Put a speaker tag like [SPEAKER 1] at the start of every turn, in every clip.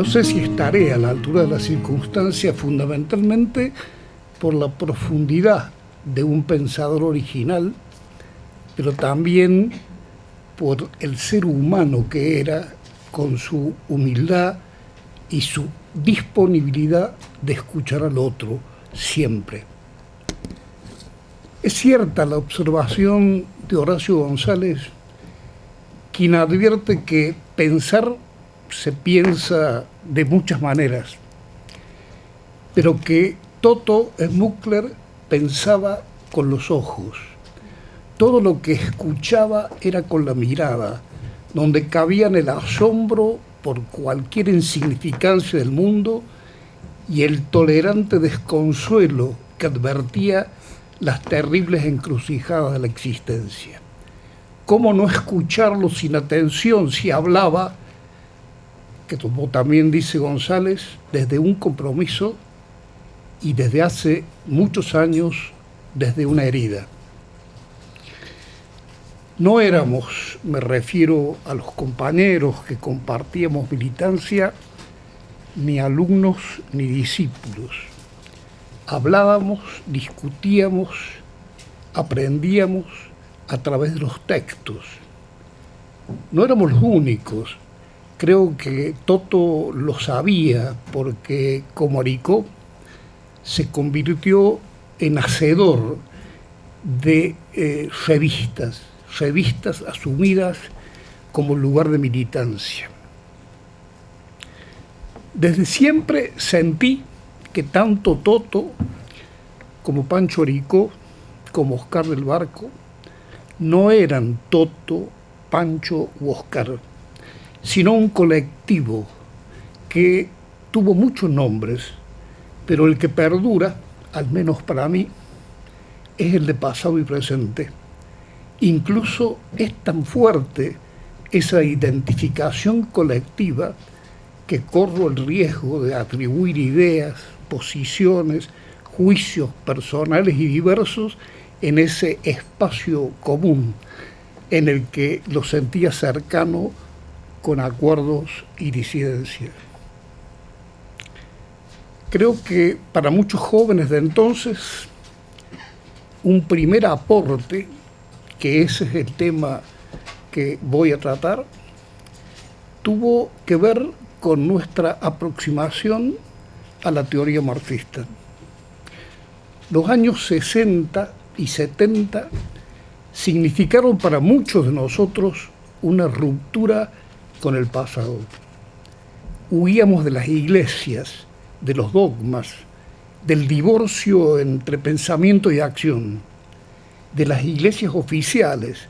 [SPEAKER 1] No sé si estaré a la altura de las circunstancias fundamentalmente por la profundidad de un pensador original, pero también por el ser humano que era, con su humildad y su disponibilidad de escuchar al otro siempre. Es cierta la observación de Horacio González, quien advierte que pensar se piensa de muchas maneras, pero que Toto Smuggler pensaba con los ojos. Todo lo que escuchaba era con la mirada, donde cabían el asombro por cualquier insignificancia del mundo y el tolerante desconsuelo que advertía las terribles encrucijadas de la existencia. ¿Cómo no escucharlo sin atención si hablaba, que como también dice González, desde un compromiso y desde hace muchos años desde una herida? No éramos, me refiero a los compañeros que compartíamos militancia, ni alumnos ni discípulos. Hablábamos, discutíamos, aprendíamos a través de los textos. No éramos los únicos. Creo que Toto lo sabía porque, como Aricó, se convirtió en hacedor de revistas asumidas como lugar de militancia. Desde siempre sentí que tanto Toto como Pancho Aricó, como Oscar del Barco, no eran Toto, Pancho u Oscar, sino un colectivo que tuvo muchos nombres, pero el que perdura, al menos para mí, es el de pasado y presente. Incluso es tan fuerte esa identificación colectiva que corro el riesgo de atribuir ideas, posiciones, juicios personales y diversos en ese espacio común en el que lo sentía cercano con acuerdos y disidencias. Creo que para muchos jóvenes de entonces, un primer aporte, que ese es el tema que voy a tratar, tuvo que ver con nuestra aproximación a la teoría marxista. Los años 60 y 70 significaron para muchos de nosotros una ruptura con el pasado. Huíamos de las iglesias, de los dogmas, del divorcio entre pensamiento y acción, de las iglesias oficiales,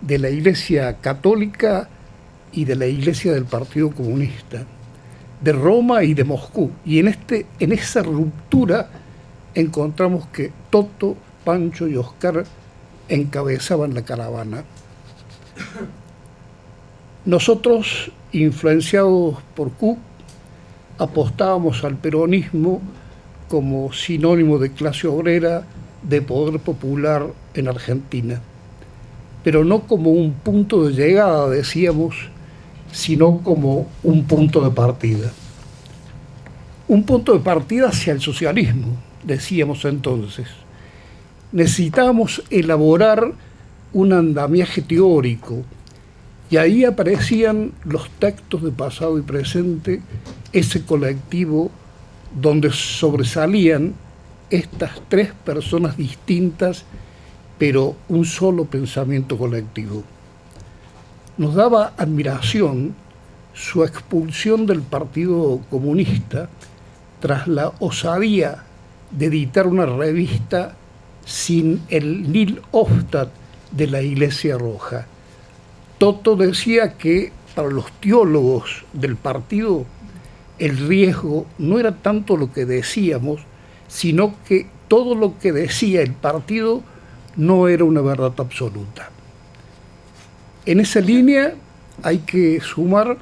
[SPEAKER 1] de la Iglesia Católica y de la Iglesia del Partido Comunista, de Roma y de Moscú. Y en esa ruptura encontramos que Toto, Pancho y Oscar encabezaban la caravana. Nosotros, influenciados por Cook, apostábamos al peronismo como sinónimo de clase obrera, de poder popular en Argentina, pero no como un punto de llegada, decíamos, sino como un punto de partida. Un punto de partida hacia el socialismo, decíamos entonces. Necesitábamos elaborar un andamiaje teórico, y ahí aparecían los textos de pasado y presente, ese colectivo donde sobresalían estas tres personas distintas, pero un solo pensamiento colectivo. Nos daba admiración su expulsión del Partido Comunista tras la osadía de editar una revista sin el Nil Hofstad de la Iglesia Roja. Toto decía que para los teólogos del partido el riesgo no era tanto lo que decíamos, sino que todo lo que decía el partido no era una verdad absoluta. En esa línea hay que sumar,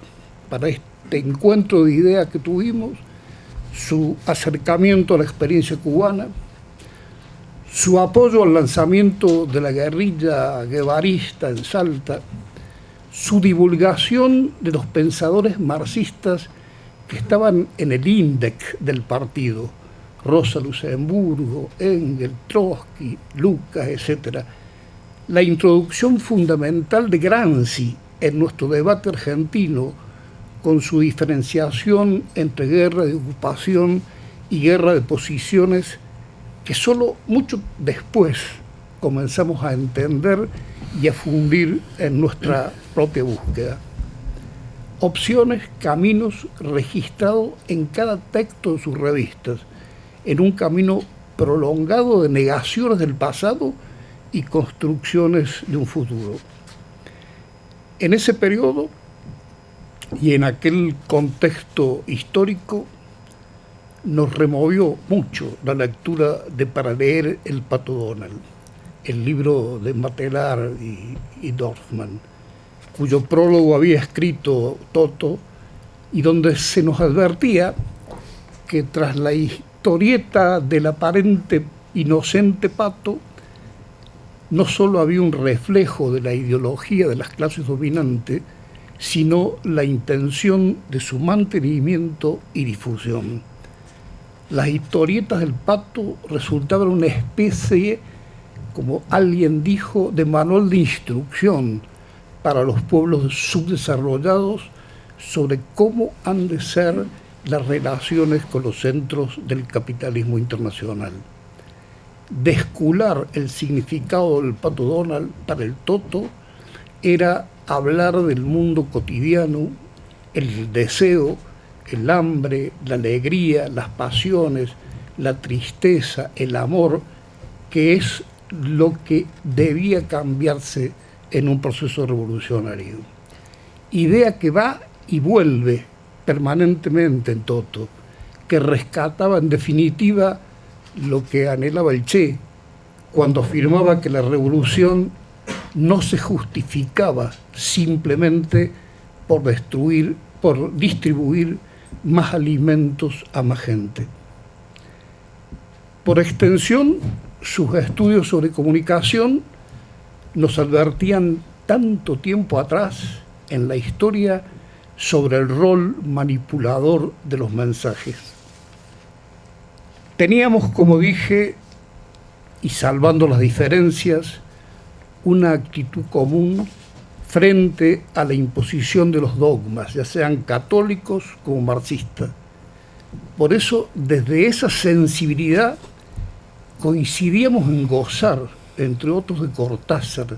[SPEAKER 1] para este encuentro de ideas que tuvimos, su acercamiento a la experiencia cubana, su apoyo al lanzamiento de la guerrilla guevarista en Salta, su divulgación de los pensadores marxistas que estaban en el índex del partido, Rosa Luxemburgo, Engels, Trotsky, Lucas, etc. La introducción fundamental de Gramsci en nuestro debate argentino, con su diferenciación entre guerra de ocupación y guerra de posiciones, que solo mucho después comenzamos a entender y a fundir en nuestra propia búsqueda. Opciones, caminos registrados en cada texto de sus revistas, en un camino prolongado de negaciones del pasado y construcciones de un futuro. En ese periodo y en aquel contexto histórico nos removió mucho la lectura de Para leer el Pato Donald, el libro de Matelar y Dorfman, cuyo prólogo había escrito Toto y donde se nos advertía que tras la historieta del aparente inocente pato no solo había un reflejo de la ideología de las clases dominantes, sino la intención de su mantenimiento y difusión. Las historietas del pato resultaban una especie, como alguien dijo, de manual de instrucción para los pueblos subdesarrollados sobre cómo han de ser las relaciones con los centros del capitalismo internacional. Descular el significado del Pato Donald para el Toto era hablar del mundo cotidiano, el deseo, el hambre, la alegría, las pasiones, la tristeza, el amor, que es lo que debía cambiarse en un proceso revolucionario. Idea que va y vuelve permanentemente en Toto, que rescataba en definitiva lo que anhelaba el Che cuando afirmaba que la revolución no se justificaba simplemente por distribuir más alimentos a más gente. Por extensión, sus estudios sobre comunicación nos advertían tanto tiempo atrás en la historia sobre el rol manipulador de los mensajes. Teníamos, como dije, y salvando las diferencias, una actitud común frente a la imposición de los dogmas, ya sean católicos como marxistas. Por eso, desde esa sensibilidad, coincidíamos en gozar, entre otros de Cortázar,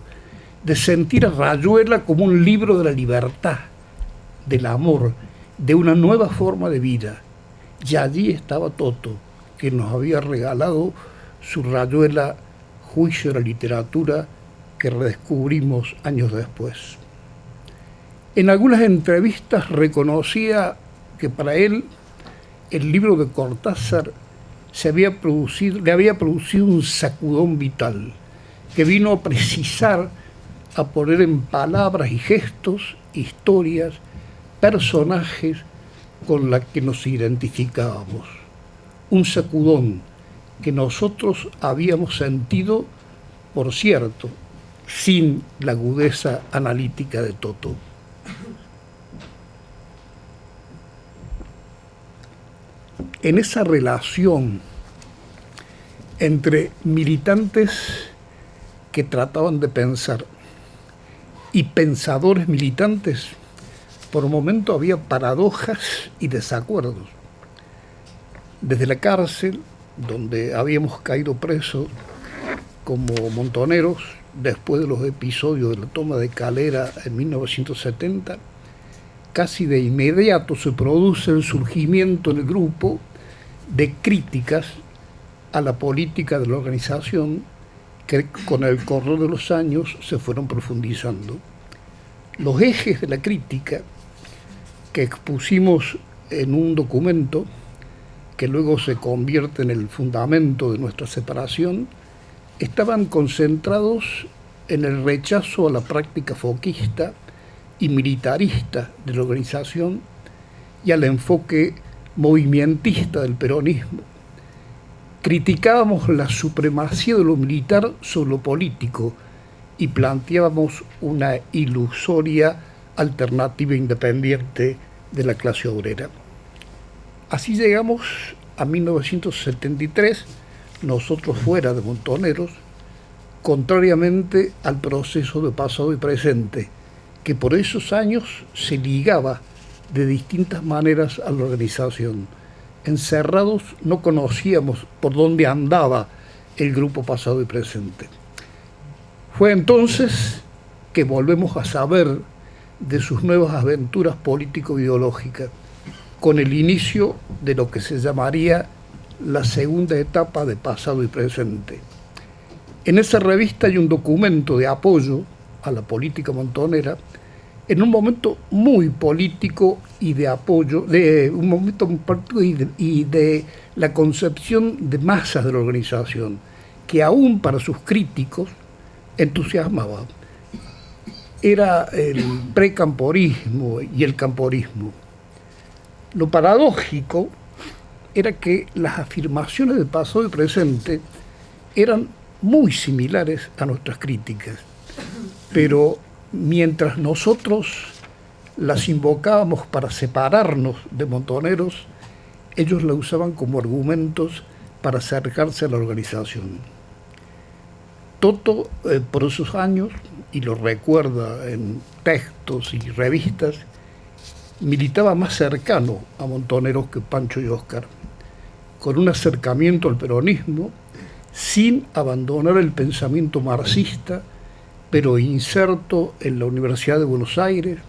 [SPEAKER 1] de sentir a Rayuela como un libro de la libertad, del amor, de una nueva forma de vida. Y allí estaba Toto, que nos había regalado su Rayuela, Juicio de la Literatura, que redescubrimos años después. En algunas entrevistas reconocía que para él el libro de Cortázar le había producido un sacudón vital, que vino a precisar, a poner en palabras y gestos, historias, personajes con los que nos identificábamos. Un sacudón que nosotros habíamos sentido, por cierto, sin la agudeza analítica de Toto. En esa relación entre militantes que trataban de pensar y pensadores militantes, por momentos había paradojas y desacuerdos. Desde la cárcel, donde habíamos caído presos como montoneros, después de los episodios de la toma de Calera en 1970, casi de inmediato se produce el surgimiento en el grupo de críticas a la política de la organización que con el correr de los años se fueron profundizando. Los ejes de la crítica que expusimos en un documento que luego se convierte en el fundamento de nuestra separación, estaban concentrados en el rechazo a la práctica foquista y militarista de la organización y al enfoque movimentista del peronismo. Criticábamos la supremacía de lo militar sobre lo político y planteábamos una ilusoria alternativa independiente de la clase obrera. Así llegamos a 1973, nosotros fuera de Montoneros, contrariamente al proceso de pasado y presente, que por esos años se ligaba de distintas maneras a la organización. Encerrados no conocíamos por dónde andaba el grupo pasado y presente. Fue entonces que volvemos a saber de sus nuevas aventuras político-ideológicas, con el inicio de lo que se llamaría la segunda etapa de pasado y presente. En esa revista hay un documento de apoyo a la política montonera, en un momento muy político y de apoyo, de un momento político y de la concepción de masas de la organización, que aún para sus críticos entusiasmaba. Era el precamporismo y el camporismo. Lo paradójico era que las afirmaciones del pasado y presente eran muy similares a nuestras críticas, pero mientras nosotros las invocábamos para separarnos de Montoneros, ellos la usaban como argumentos para acercarse a la organización. Toto, por esos años, y lo recuerda en textos y revistas, militaba más cercano a Montoneros que Pancho y Óscar, con un acercamiento al peronismo, sin abandonar el pensamiento marxista, pero inserto en la Universidad de Buenos Aires,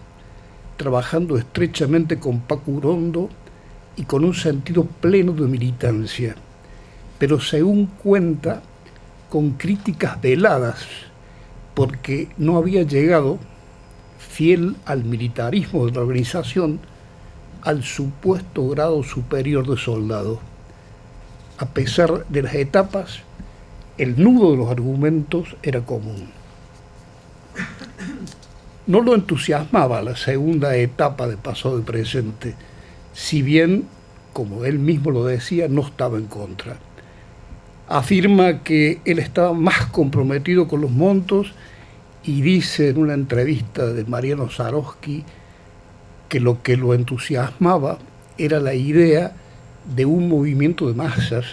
[SPEAKER 1] trabajando estrechamente con Paco Urondo y con un sentido pleno de militancia, pero según cuenta, con críticas veladas, porque no había llegado, fiel al militarismo de la organización, al supuesto grado superior de soldado. A pesar de las etapas, el nudo de los argumentos era común. No lo entusiasmaba la segunda etapa de pasado y presente, si bien, como él mismo lo decía, no estaba en contra. Afirma que él estaba más comprometido con los montos y dice en una entrevista de Mariano Sarosky que lo entusiasmaba era la idea de un movimiento de masas,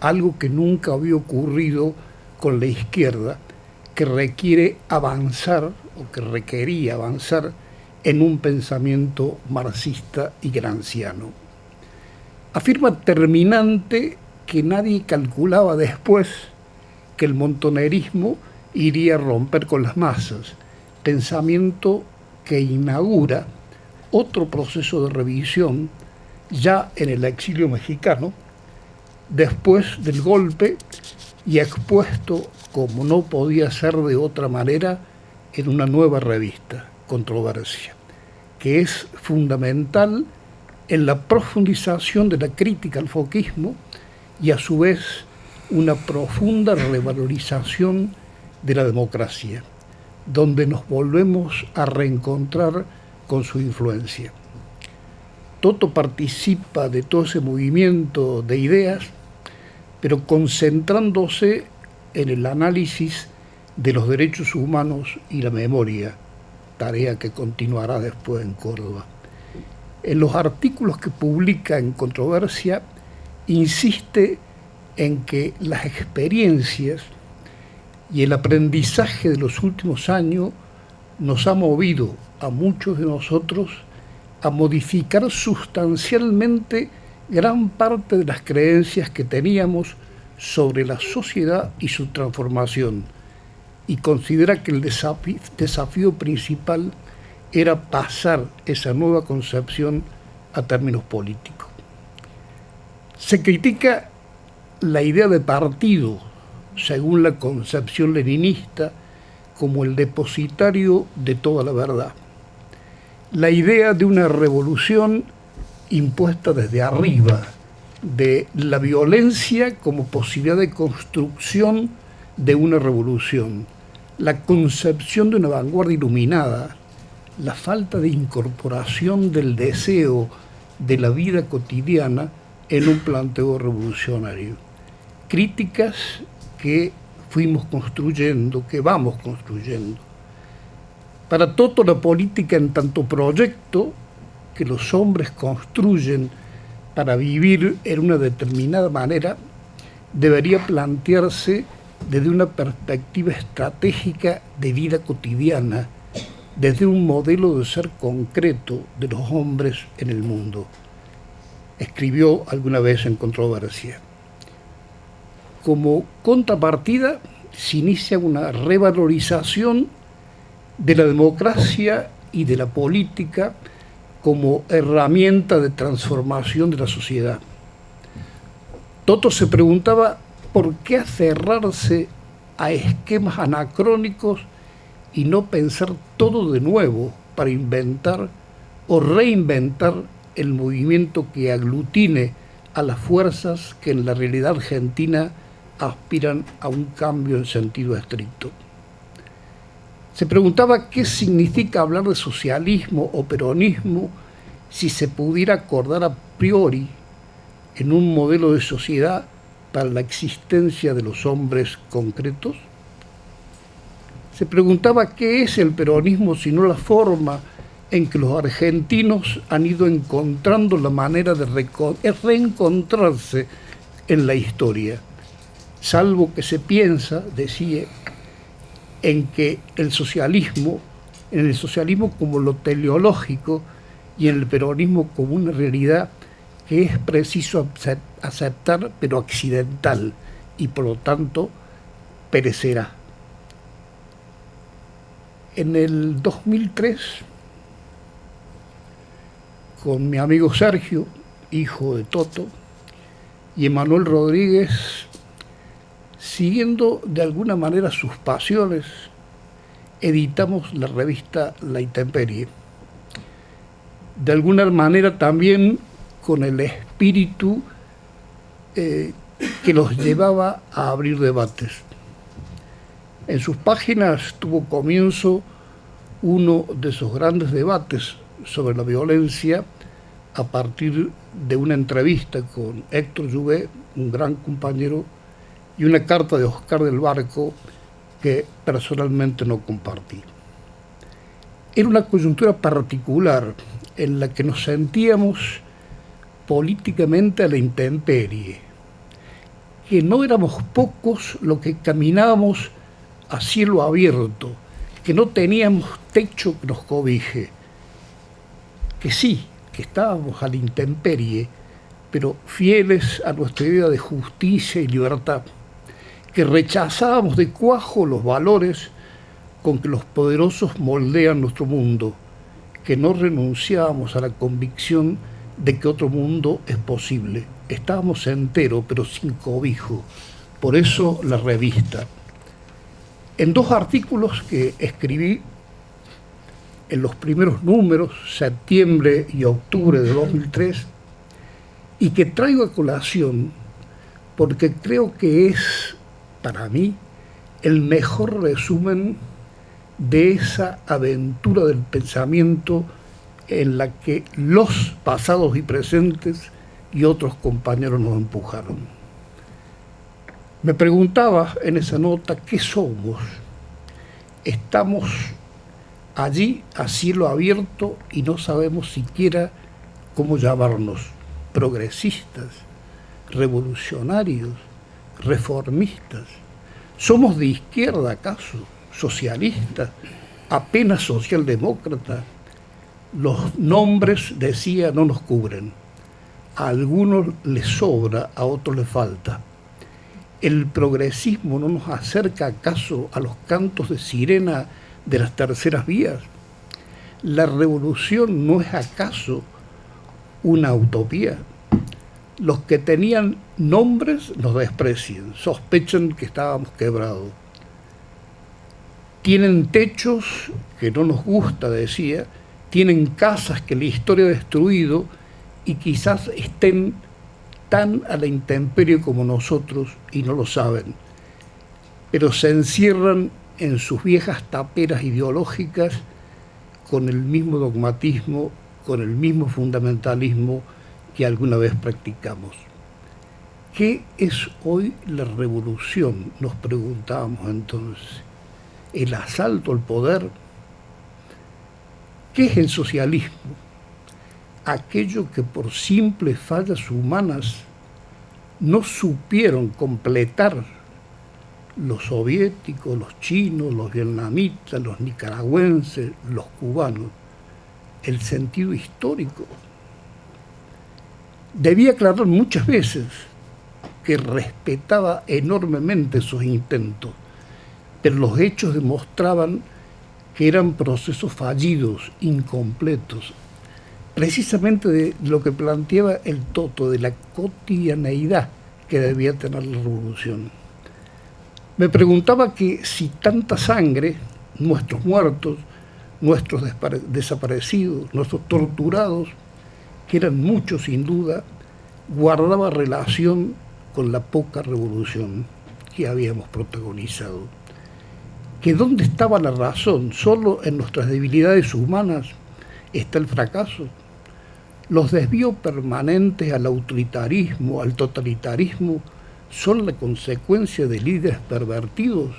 [SPEAKER 1] algo que nunca había ocurrido con la izquierda, que requiere avanzar o que requería avanzar en un pensamiento marxista y gramsciano. Afirma terminante que nadie calculaba después que el montonerismo iría a romper con las masas, pensamiento que inaugura otro proceso de revisión ya en el exilio mexicano, después del golpe y expuesto, como no podía ser de otra manera, en una nueva revista, Controversia, que es fundamental en la profundización de la crítica al foquismo y a su vez una profunda revalorización de la democracia, donde nos volvemos a reencontrar con su influencia. Toto participa de todo ese movimiento de ideas, pero concentrándose en el análisis de los derechos humanos y la memoria, tarea que continuará después en Córdoba. En los artículos que publica en Controversia, insiste en que las experiencias y el aprendizaje de los últimos años nos ha movido a muchos de nosotros a modificar sustancialmente gran parte de las creencias que teníamos sobre la sociedad y su transformación, y considera que el desafío principal era pasar esa nueva concepción a términos políticos. Se critica la idea de partido, según la concepción leninista, como el depositario de toda la verdad. La idea de una revolución impuesta desde arriba, de la violencia como posibilidad de construcción de una revolución, la concepción de una vanguardia iluminada, la falta de incorporación del deseo de la vida cotidiana en un planteo revolucionario. Críticas que fuimos construyendo, que vamos construyendo. Para Toto, la política en tanto proyecto que los hombres construyen para vivir en una determinada manera debería plantearse desde una perspectiva estratégica de vida cotidiana, desde un modelo de ser concreto de los hombres en el mundo. Escribió alguna vez en Controversia. Como contrapartida, se inicia una revalorización de la democracia y de la política como herramienta de transformación de la sociedad. Toto se preguntaba por qué aferrarse a esquemas anacrónicos y no pensar todo de nuevo para inventar o reinventar el movimiento que aglutine a las fuerzas que en la realidad argentina aspiran a un cambio en sentido estricto. Se preguntaba qué significa hablar de socialismo o peronismo si se pudiera acordar a priori en un modelo de sociedad para la existencia de los hombres concretos. Se preguntaba qué es el peronismo sino la forma en que los argentinos han ido encontrando la manera de reencontrarse en la historia, salvo que se piensa, decía, en el socialismo como lo teleológico y en el peronismo como una realidad que es preciso aceptar, pero accidental, y por lo tanto perecerá. En el 2003, con mi amigo Sergio, hijo de Toto, y Emanuel Rodríguez, siguiendo de alguna manera sus pasiones, editamos la revista La Intemperie. De alguna manera también con el espíritu que los llevaba a abrir debates. En sus páginas tuvo comienzo uno de esos grandes debates sobre la violencia a partir de una entrevista con Héctor Jouvet, un gran compañero, y una carta de Oscar del Barco que personalmente no compartí. Era una coyuntura particular en la que nos sentíamos políticamente a la intemperie, que no éramos pocos los que caminábamos a cielo abierto, que no teníamos techo que nos cobije, que sí, que estábamos a la intemperie, pero fieles a nuestra idea de justicia y libertad, que rechazábamos de cuajo los valores con que los poderosos moldean nuestro mundo, que no renunciábamos a la convicción de que otro mundo es posible. Estábamos enteros, pero sin cobijo. Por eso la revista. En 2 artículos que escribí en los primeros números, septiembre y octubre de 2003, y que traigo a colación porque creo que es, para mí, el mejor resumen de esa aventura del pensamiento en la que los pasados y presentes y otros compañeros nos empujaron. Me preguntaba en esa nota qué somos. Estamos allí a cielo abierto y no sabemos siquiera cómo llamarnos: progresistas, revolucionarios, reformistas. ¿Somos de izquierda acaso? ¿Socialistas? ¿Apenas socialdemócratas? Los nombres, decía, no nos cubren. A algunos les sobra, a otros les falta. ¿El progresismo no nos acerca acaso a los cantos de sirena de las terceras vías? ¿La revolución no es acaso una utopía? Los que tenían nombres nos desprecian, sospechan que estábamos quebrados. Tienen techos que no nos gusta, decía, tienen casas que la historia ha destruido y quizás estén tan a la intemperie como nosotros y no lo saben, pero se encierran en sus viejas taperas ideológicas con el mismo dogmatismo, con el mismo fundamentalismo que alguna vez practicamos. ¿Qué es hoy la revolución?, nos preguntábamos entonces. ¿El asalto al poder? ¿Qué es el socialismo? aquello que por simples fallas humanas no supieron completar los soviéticos, los chinos, los vietnamitas, los nicaragüenses, los cubanos, el sentido histórico. Debía aclarar muchas veces que respetaba enormemente sus intentos, pero los hechos demostraban que eran procesos fallidos, incompletos, precisamente de lo que planteaba el Toto, de la cotidianeidad que debía tener la revolución. Me preguntaba que si tanta sangre, nuestros muertos, nuestros desaparecidos, nuestros torturados, que eran muchos sin duda, guardaba relación con la poca revolución que habíamos protagonizado. Que dónde estaba la razón, solo en nuestras debilidades humanas está el fracaso. Los desvíos permanentes al autoritarismo, al totalitarismo, son la consecuencia de líderes pervertidos,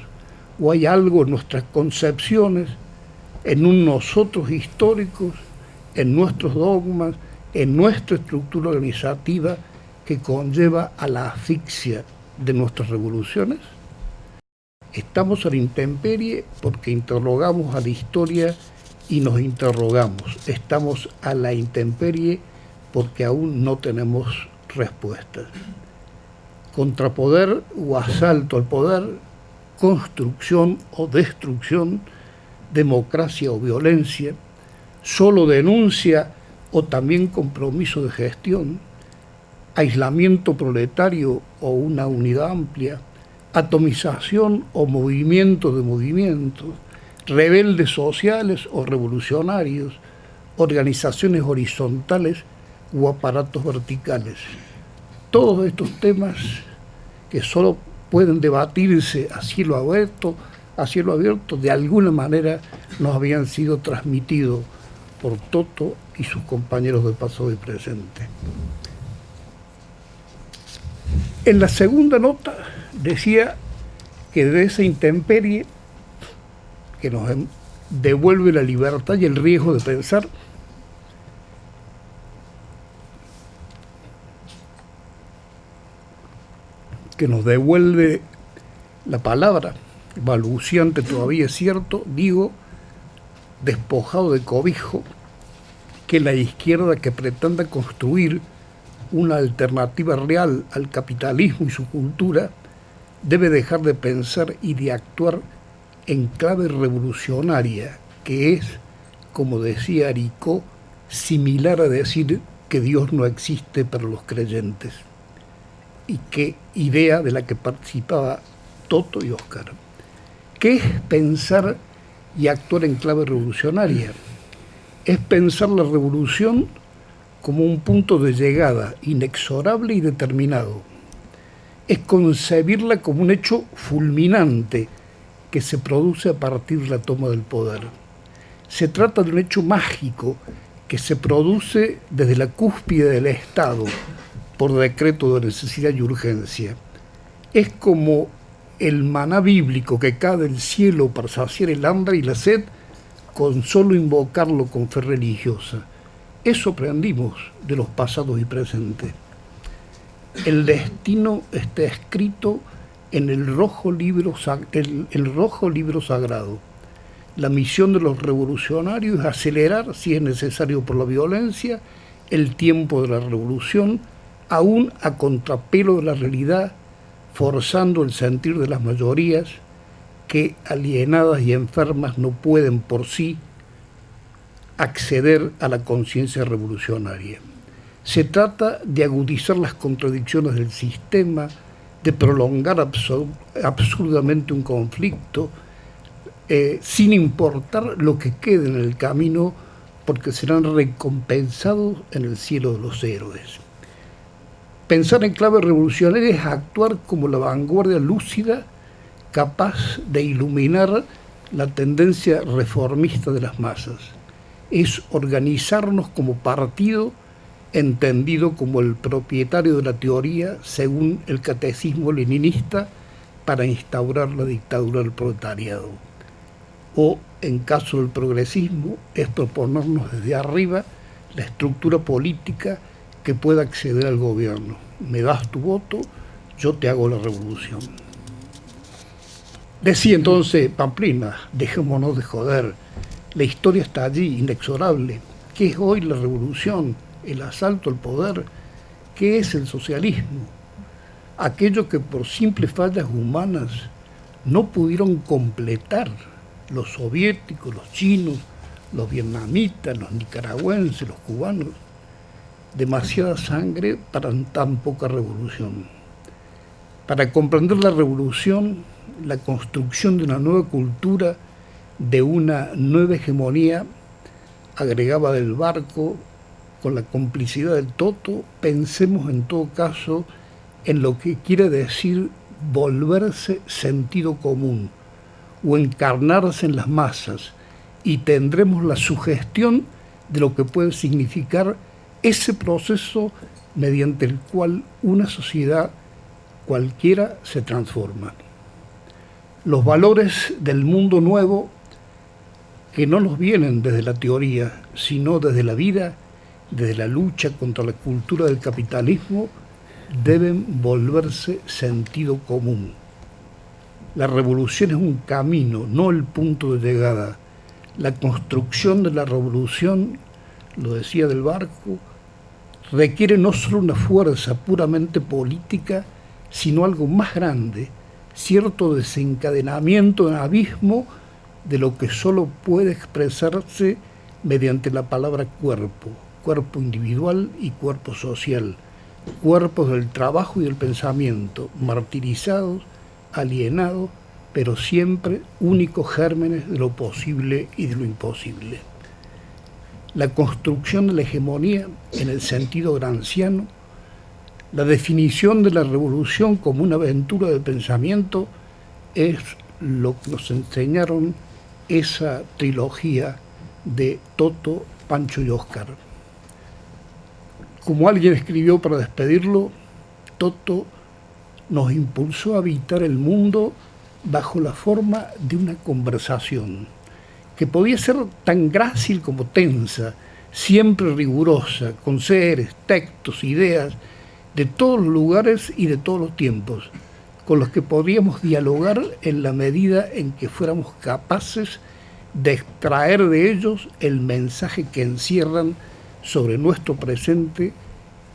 [SPEAKER 1] o hay algo en nuestras concepciones, en un nosotros históricos, en nuestros dogmas, en nuestra estructura organizativa que conlleva a la asfixia de nuestras revoluciones. Estamos a la intemperie porque interrogamos a la historia y nos interrogamos. Estamos a la intemperie porque aún no tenemos respuestas. Contrapoder o asalto al poder, construcción o destrucción, democracia o violencia, solo denuncia o también compromiso de gestión, aislamiento proletario o una unidad amplia, atomización o movimiento de movimientos, rebeldes sociales o revolucionarios, organizaciones horizontales o aparatos verticales. Todos estos temas que solo pueden debatirse a cielo abierto, de alguna manera nos habían sido transmitidos por Toto y sus compañeros de pasado y presente. En la segunda nota decía que de esa intemperie que nos devuelve la libertad y el riesgo de pensar, que nos devuelve la palabra, balbuciante todavía es cierto, digo, despojado de cobijo, que la izquierda que pretenda construir una alternativa real al capitalismo y su cultura debe dejar de pensar y de actuar en clave revolucionaria, que es, como decía Aricó, similar a decir que Dios no existe para los creyentes, y qué idea de la que participaba Toto y Oscar. ¿Qué es pensar y actuar en clave revolucionaria? Es pensar la revolución como un punto de llegada inexorable y determinado. Es concebirla como un hecho fulminante que se produce a partir de la toma del poder. Se trata de un hecho mágico que se produce desde la cúspide del Estado, por decreto de necesidad y urgencia. Es como el maná bíblico que cae del cielo para saciar el hambre y la sed con solo invocarlo con fe religiosa. Eso aprendimos de los pasados y presentes. El destino está escrito en el rojo libro sagrado. La misión de los revolucionarios es acelerar, si es necesario por la violencia, el tiempo de la revolución, aún a contrapelo de la realidad, forzando el sentir de las mayorías que, alienadas y enfermas, no pueden por sí acceder a la conciencia revolucionaria. Se trata de agudizar las contradicciones del sistema, de prolongar absurdamente un conflicto, sin importar lo que quede en el camino, porque serán recompensados en el cielo de los héroes. Pensar en clave revolucionaria es actuar como la vanguardia lúcida, capaz de iluminar la tendencia reformista de las masas. Es organizarnos como partido, entendido como el propietario de la teoría, según el catecismo leninista, para instaurar la dictadura del proletariado. O, en caso del progresismo, es proponernos desde arriba la estructura política que pueda acceder al gobierno. Me das tu voto, yo te hago la revolución. Decía entonces Pamplina, dejémonos de joder, la historia está allí, inexorable. ¿Qué es hoy la revolución, el asalto al poder? ¿Qué es el socialismo? Aquello que por simples fallas humanas no pudieron completar los soviéticos, los chinos, los vietnamitas, los nicaragüenses, los cubanos. Demasiada sangre para tan poca revolución. Para comprender la revolución, la construcción de una nueva cultura, de una nueva hegemonía, agregaba Del Barco, con la complicidad del Toto, pensemos en todo caso en lo que quiere decir volverse sentido común o encarnarse en las masas, y tendremos la sugestión de lo que puede significar ese proceso mediante el cual una sociedad cualquiera se transforma. Los valores del mundo nuevo, que no nos vienen desde la teoría, sino desde la vida, desde la lucha contra la cultura del capitalismo, deben volverse sentido común. La revolución es un camino, no el punto de llegada. La construcción de la revolución, lo decía Del Barco, requiere no solo una fuerza puramente política, sino algo más grande, cierto desencadenamiento en abismo de lo que solo puede expresarse mediante la palabra cuerpo, cuerpo individual y cuerpo social, cuerpos del trabajo y del pensamiento, martirizados, alienados, pero siempre únicos gérmenes de lo posible y de lo imposible. La construcción de la hegemonía en el sentido gramsciano, la definición de la revolución como una aventura del pensamiento, es lo que nos enseñaron esa trilogía de Toto, Pancho y Oscar. Como alguien escribió para despedirlo, Toto nos impulsó a habitar el mundo bajo la forma de una conversación, que podía ser tan grácil como tensa, siempre rigurosa, con seres, textos, ideas, de todos los lugares y de todos los tiempos, con los que podríamos dialogar en la medida en que fuéramos capaces de extraer de ellos el mensaje que encierran sobre nuestro presente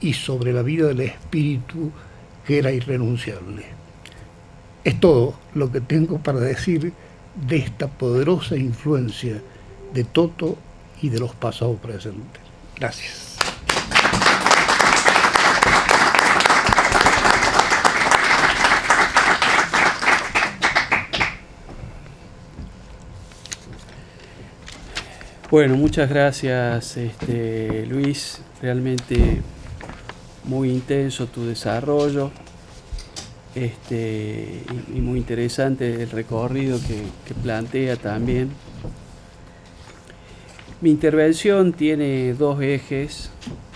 [SPEAKER 1] y sobre la vida del espíritu, que era irrenunciable. Es todo lo que tengo para decir de esta poderosa influencia de Toto y de los pasados presentes. Gracias.
[SPEAKER 2] Bueno, muchas gracias, Luis. Realmente muy intenso tu desarrollo, y muy interesante el recorrido que plantea también. Mi intervención tiene dos ejes,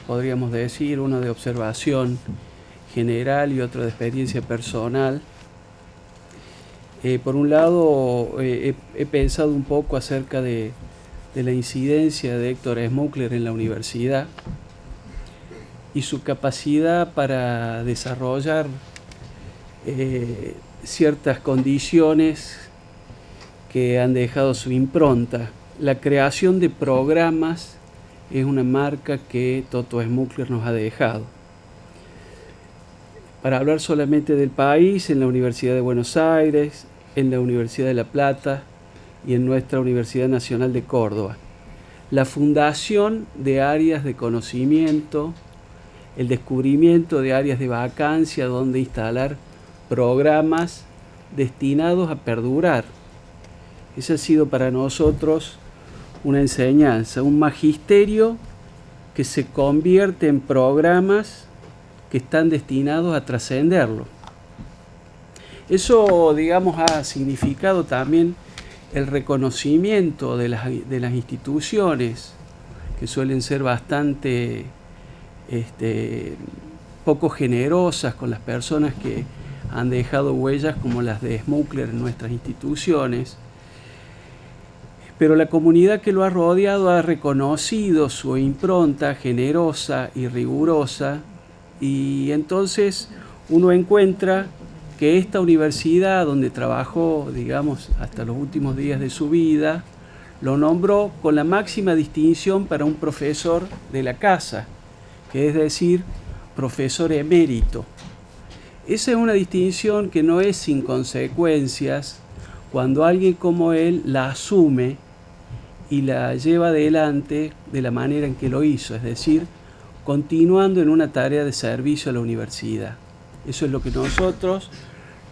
[SPEAKER 2] podríamos decir, uno de observación general y otro de experiencia personal. Por un lado, he pensado un poco acerca de la incidencia de Héctor Schmuckler en la universidad y su capacidad para desarrollar ciertas condiciones que han dejado su impronta. La creación de programas es una marca que Toto Schmuckler nos ha dejado. Para hablar solamente del país, en la Universidad de Buenos Aires, en la Universidad de La Plata y en nuestra Universidad Nacional de Córdoba. La fundación de áreas de conocimiento, el descubrimiento de áreas de vacancia donde instalar programas destinados a perdurar. Esa ha sido para nosotros una enseñanza, un magisterio que se convierte en programas que están destinados a trascenderlo. Eso, digamos, ha significado también el reconocimiento de las instituciones, que suelen ser bastante poco generosas con las personas que han dejado huellas como las de Schmuckler en nuestras instituciones, pero la comunidad que lo ha rodeado ha reconocido su impronta generosa y rigurosa, y entonces uno encuentra que esta universidad, donde trabajó, digamos, hasta los últimos días de su vida, lo nombró con la máxima distinción para un profesor de la casa, que es decir, profesor emérito. Esa es una distinción que no es sin consecuencias cuando alguien como él la asume y la lleva adelante de la manera en que lo hizo, es decir, continuando en una tarea de servicio a la universidad. Eso es lo que nosotros,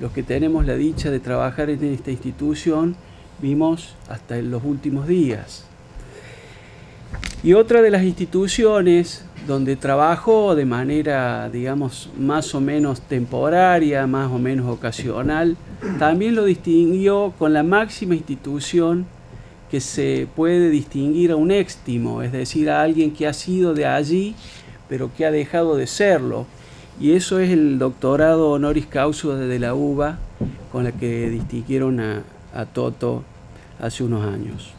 [SPEAKER 2] los que tenemos la dicha de trabajar en esta institución, vimos hasta en los últimos días. Y otra de las instituciones donde trabajó de manera, digamos, más o menos temporaria, más o menos ocasional, también lo distinguió con la máxima institución que se puede distinguir a un éxtimo, es decir, a alguien que ha sido de allí, pero que ha dejado de serlo. Y eso es el doctorado honoris causa de la UBA, con la que distinguieron a Toto hace unos años.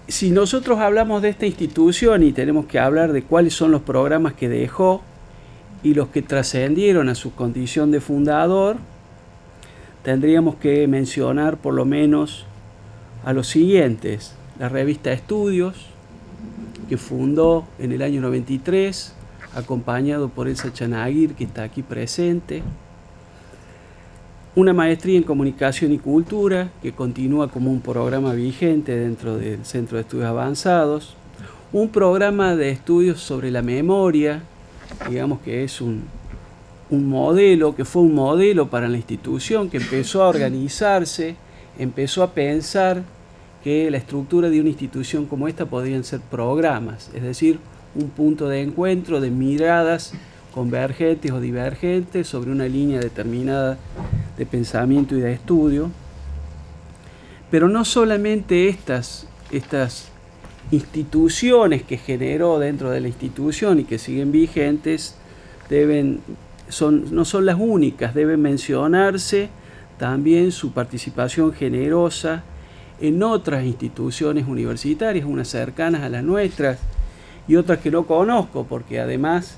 [SPEAKER 2] Si nosotros hablamos de esta institución y tenemos que hablar de cuáles son los programas que dejó y los que trascendieron a su condición de fundador, tendríamos que mencionar por lo menos a los siguientes: la revista Estudios, que fundó en el año 93, acompañado por Elsa Chanaguir, que está aquí presente; una maestría en Comunicación y Cultura, que continúa como un programa vigente dentro del Centro de Estudios Avanzados; un programa de estudios sobre la memoria, digamos que es un modelo, que fue un modelo para la institución, que empezó a organizarse, empezó a pensar que la estructura de una institución como esta podrían ser programas, es decir, un punto de encuentro de miradas convergentes o divergentes sobre una línea determinada de pensamiento y de estudio. Pero no solamente estas instituciones que generó dentro de la institución y que siguen vigentes no son las únicas, deben mencionarse también su participación generosa en otras instituciones universitarias, unas cercanas a las nuestras y otras que no conozco, porque además,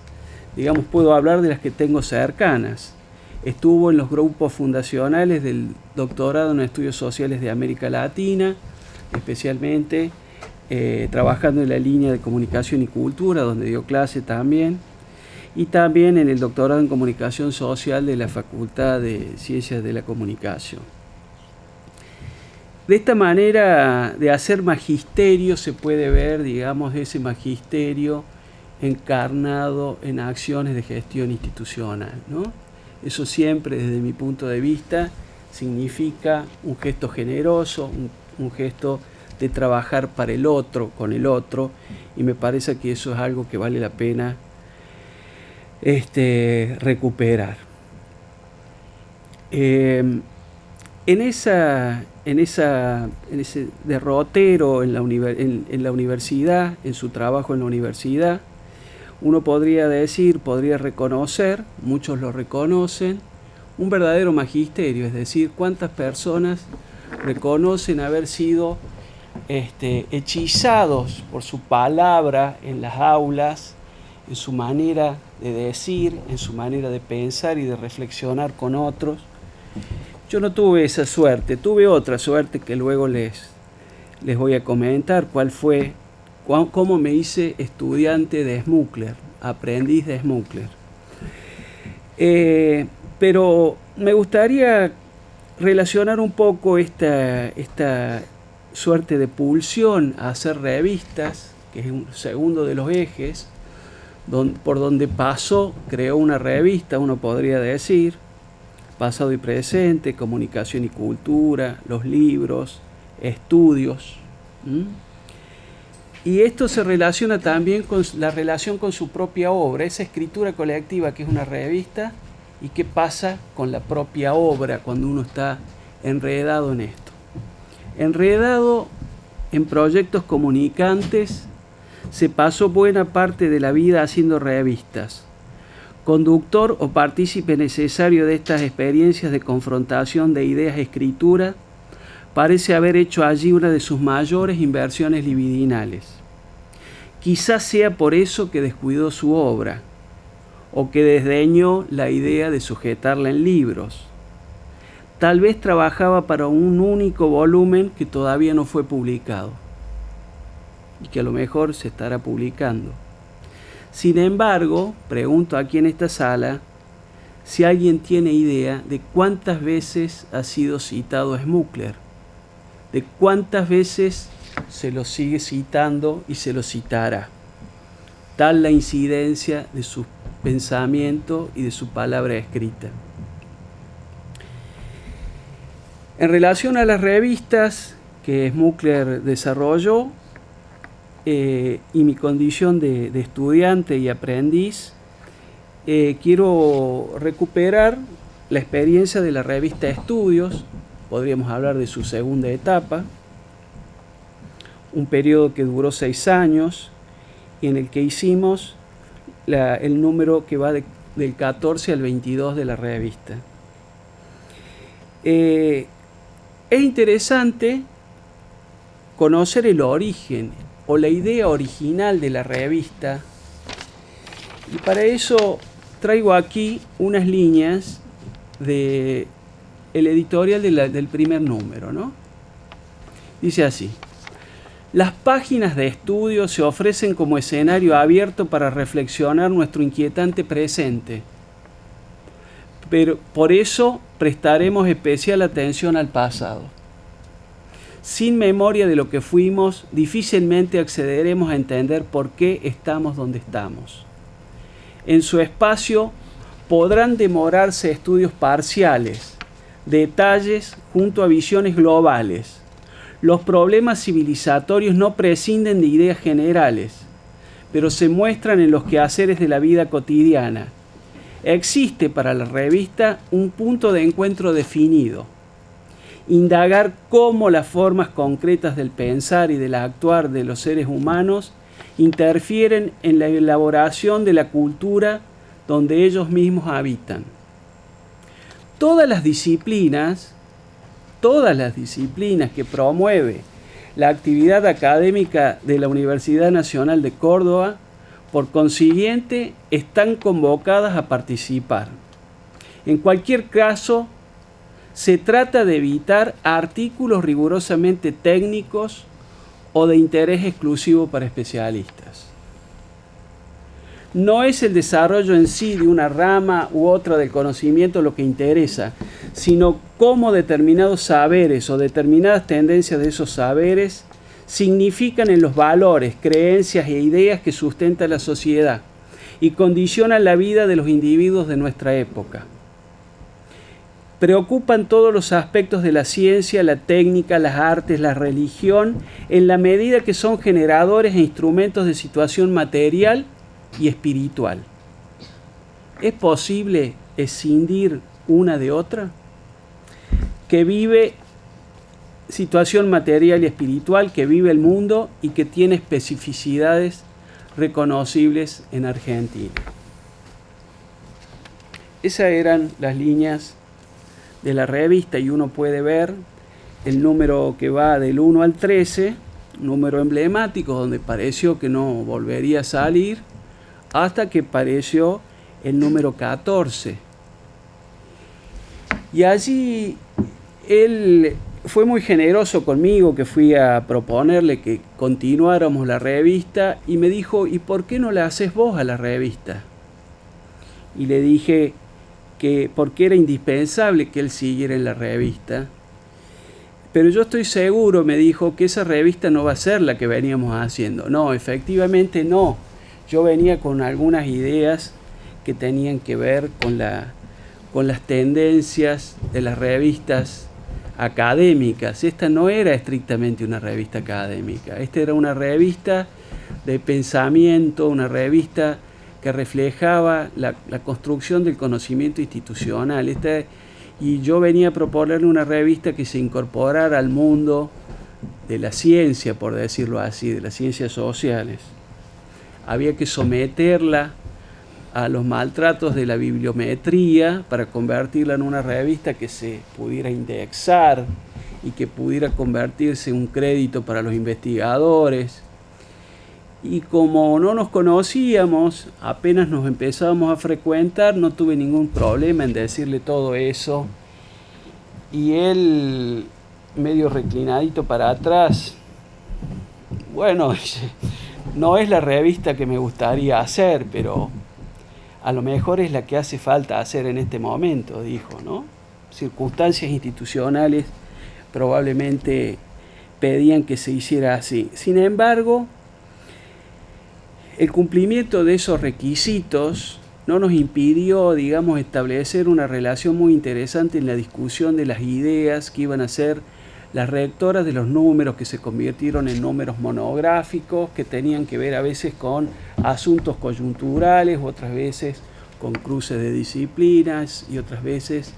[SPEAKER 2] digamos, puedo hablar de las que tengo cercanas. Estuvo en los grupos fundacionales del doctorado en Estudios Sociales de América Latina, especialmente trabajando en la línea de Comunicación y Cultura, donde dio clase también, y también en el doctorado en Comunicación Social de la Facultad de Ciencias de la Comunicación. De esta manera de hacer magisterio se puede ver, digamos, ese magisterio encarnado en acciones de gestión institucional, ¿no? Eso siempre, desde mi punto de vista, significa un gesto generoso, un gesto de trabajar para el otro, con el otro, y me parece que eso es algo que vale la pena recuperar. En ese derrotero en la universidad, en su trabajo en la universidad, uno podría reconocer, muchos lo reconocen, un verdadero magisterio, es decir, cuántas personas reconocen haber sido hechizados por su palabra en las aulas, en su manera de decir, en su manera de pensar y de reflexionar con otros. Yo no tuve esa suerte, tuve otra suerte que luego les voy a comentar, cómo me hice estudiante de Smukler, aprendiz de Smukler. Pero me gustaría relacionar un poco esta suerte de pulsión a hacer revistas, que es un segundo de los ejes, por donde creó una revista, uno podría decir, Pasado y Presente, Comunicación y Cultura, los libros, estudios. Y esto se relaciona también con la relación con su propia obra, esa escritura colectiva que es una revista, y qué pasa con la propia obra cuando uno está enredado en esto. Enredado en proyectos comunicantes, se pasó buena parte de la vida haciendo revistas. Conductor o partícipe necesario de estas experiencias de confrontación de ideas escritura, parece haber hecho allí una de sus mayores inversiones libidinales. Quizás sea por eso que descuidó su obra, o que desdeñó la idea de sujetarla en libros. Tal vez trabajaba para un único volumen que todavía no fue publicado, y que a lo mejor se estará publicando. Sin embargo, pregunto aquí en esta sala si alguien tiene idea de cuántas veces ha sido citado Smukler, de cuántas veces se lo sigue citando y se lo citará. Tal la incidencia de su pensamiento y de su palabra escrita. En relación a las revistas que Smukler desarrolló, y mi condición de estudiante y aprendiz, quiero recuperar la experiencia de la revista Estudios. Podríamos hablar de su segunda etapa, un periodo que duró 6 años y en el que hicimos el número que va del 14 al 22 de la revista. Es interesante conocer el origen o la idea original de la revista, y para eso traigo aquí unas líneas del editorial del primer número, ¿no? Dice así: las páginas de estudio se ofrecen como escenario abierto para reflexionar nuestro inquietante presente, pero por eso prestaremos especial atención al pasado. Sin memoria de lo que fuimos, difícilmente accederemos a entender por qué estamos donde estamos. En su espacio podrán demorarse estudios parciales, detalles junto a visiones globales. Los problemas civilizatorios no prescinden de ideas generales, pero se muestran en los quehaceres de la vida cotidiana. Existe para la revista un punto de encuentro definido: indagar cómo las formas concretas del pensar y del actuar de los seres humanos interfieren en la elaboración de la cultura donde ellos mismos habitan. Todas las disciplinas que promueve la actividad académica de la Universidad Nacional de Córdoba, por consiguiente, están convocadas a participar. En cualquier caso, se trata de evitar artículos rigurosamente técnicos o de interés exclusivo para especialistas. No es el desarrollo en sí de una rama u otra del conocimiento lo que interesa, sino cómo determinados saberes o determinadas tendencias de esos saberes significan en los valores, creencias e ideas que sustenta la sociedad y condicionan la vida de los individuos de nuestra época. Preocupan todos los aspectos de la ciencia, la técnica, las artes, la religión, en la medida que son generadores e instrumentos de situación material y espiritual. ¿Es posible escindir una de otra? Que vive situación material y espiritual, que vive el mundo y que tiene especificidades reconocibles en Argentina. Esas eran las líneas de la revista, y uno puede ver el número que va del 1 al 13, número emblemático donde pareció que no volvería a salir, hasta que apareció el número 14. Y allí él fue muy generoso conmigo, que fui a proponerle que continuáramos la revista, y me dijo: ¿y por qué no la haces vos a la revista? Y le dije que porque era indispensable que él siguiera en la revista. Pero yo estoy seguro, me dijo, que esa revista no va a ser la que veníamos haciendo. No, efectivamente no. Yo venía con algunas ideas que tenían que ver con las tendencias de las revistas académicas. Esta no era estrictamente una revista académica. Esta era una revista de pensamiento, una revista que reflejaba la construcción del conocimiento institucional. Y yo venía a proponerle una revista que se incorporara al mundo de la ciencia, por decirlo así, de las ciencias sociales. Había que someterla a los maltratos de la bibliometría para convertirla en una revista que se pudiera indexar y que pudiera convertirse en un crédito para los investigadores. Y como no nos conocíamos, apenas nos empezábamos a frecuentar, no tuve ningún problema en decirle todo eso. Y él, medio reclinadito para atrás, bueno, no es la revista que me gustaría hacer, pero a lo mejor es la que hace falta hacer en este momento, dijo, ¿no? Circunstancias institucionales probablemente pedían que se hiciera así. Sin embargo, el cumplimiento de esos requisitos no nos impidió, digamos, establecer una relación muy interesante en la discusión de las ideas que iban a ser las rectoras de los números, que se convirtieron en números monográficos, que tenían que ver a veces con asuntos coyunturales, otras veces con cruces de disciplinas y otras veces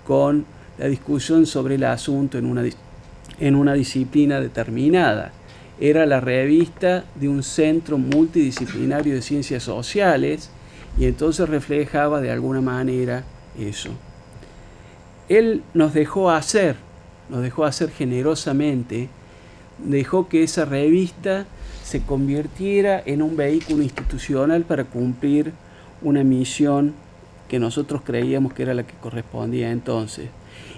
[SPEAKER 2] con la discusión sobre el asunto en una disciplina determinada. Era la revista de un centro multidisciplinario de ciencias sociales y entonces reflejaba de alguna manera eso. Él nos dejó hacer generosamente, dejó que esa revista se convirtiera en un vehículo institucional para cumplir una misión que nosotros creíamos que era la que correspondía entonces.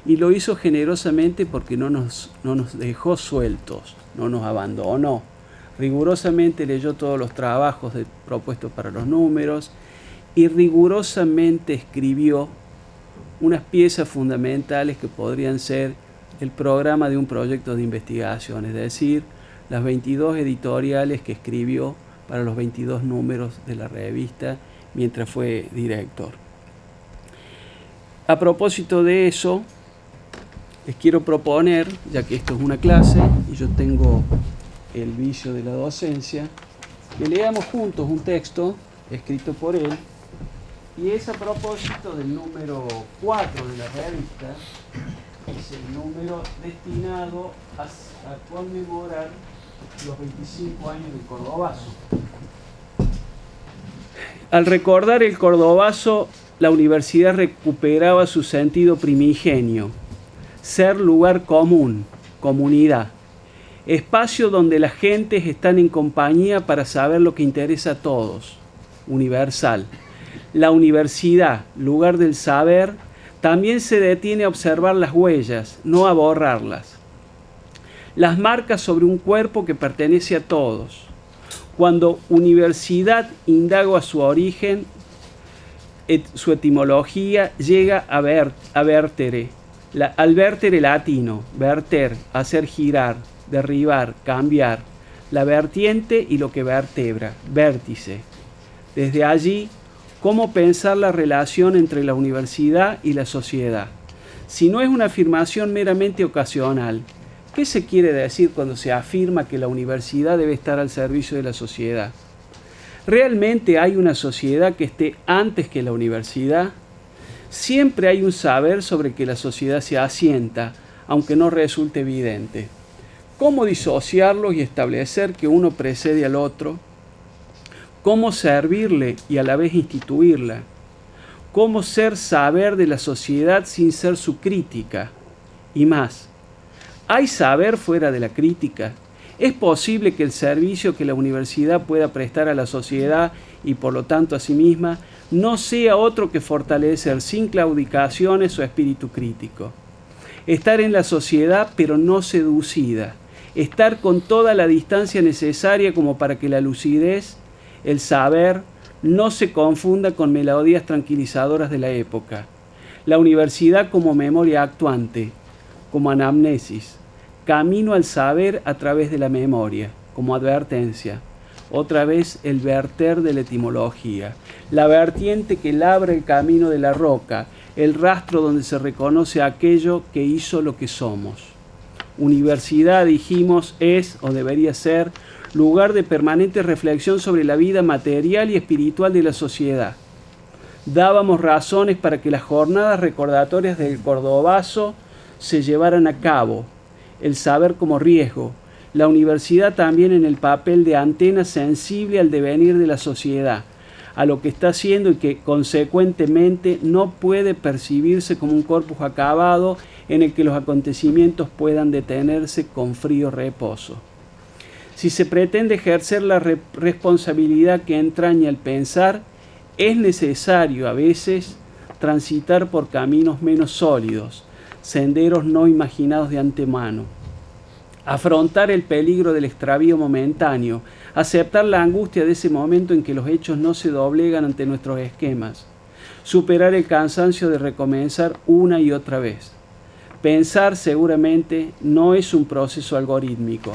[SPEAKER 2] Y lo hizo generosamente porque no nos dejó sueltos, no nos abandonó. Rigurosamente leyó todos los trabajos propuestos para los números y rigurosamente escribió unas piezas fundamentales que podrían ser el programa de un proyecto de investigación, es decir, las 22 editoriales que escribió para los 22 números de la revista mientras fue director. A propósito de eso, les quiero proponer, ya que esto es una clase y yo tengo el vicio de la docencia, que leamos juntos un texto escrito por él, y es a propósito del número 4 de la revista. Es el número destinado a conmemorar los 25 años del Cordobazo. Al recordar el Cordobazo, la universidad recuperaba su sentido primigenio, ser lugar común, comunidad, espacio donde las gentes están en compañía para saber lo que interesa a todos, universal. La universidad, lugar del saber, también se detiene a observar las huellas, no a borrarlas. Las marcas sobre un cuerpo que pertenece a todos. Cuando universidad indaga a su origen, su etimología llega a vertere, al vértere latino, verter, hacer girar, derribar, cambiar, la vertiente y lo que vertebra, vértice. Desde allí, ¿cómo pensar la relación entre la universidad y la sociedad? Si no es una afirmación meramente ocasional, ¿qué se quiere decir cuando se afirma que la universidad debe estar al servicio de la sociedad? ¿Realmente hay una sociedad que esté antes que la universidad? Siempre hay un saber sobre que la sociedad se asienta, aunque no resulte evidente. ¿Cómo disociarlos y establecer que uno precede al otro? ¿Cómo servirle y a la vez instituirla? ¿Cómo ser saber de la sociedad sin ser su crítica? Y más, ¿hay saber fuera de la crítica? ¿Es posible que el servicio que la universidad pueda prestar a la sociedad y por lo tanto a sí misma no sea otro que fortalecer sin claudicaciones su espíritu crítico? Estar en la sociedad pero no seducida, estar con toda la distancia necesaria como para que la lucidez, el saber, no se confunda con melodías tranquilizadoras de la época. La universidad como memoria actuante, como anamnesis, camino al saber a través de la memoria, como advertencia. Otra vez el verter de la etimología, la vertiente que labra el camino de la roca, el rastro donde se reconoce aquello que hizo lo que somos. Universidad, dijimos, es o debería ser lugar de permanente reflexión sobre la vida material y espiritual de la sociedad. Dábamos razones para que las jornadas recordatorias del Cordobazo se llevaran a cabo, el saber como riesgo, la universidad también en el papel de antena sensible al devenir de la sociedad, a lo que está haciendo y que consecuentemente no puede percibirse como un corpus acabado en el que los acontecimientos puedan detenerse con frío reposo. Si se pretende ejercer la responsabilidad que entraña el pensar, es necesario a veces transitar por caminos menos sólidos, senderos no imaginados de antemano, afrontar el peligro del extravío momentáneo, aceptar la angustia de ese momento en que los hechos no se doblegan ante nuestros esquemas, superar el cansancio de recomenzar una y otra vez. Pensar seguramente no es un proceso algorítmico.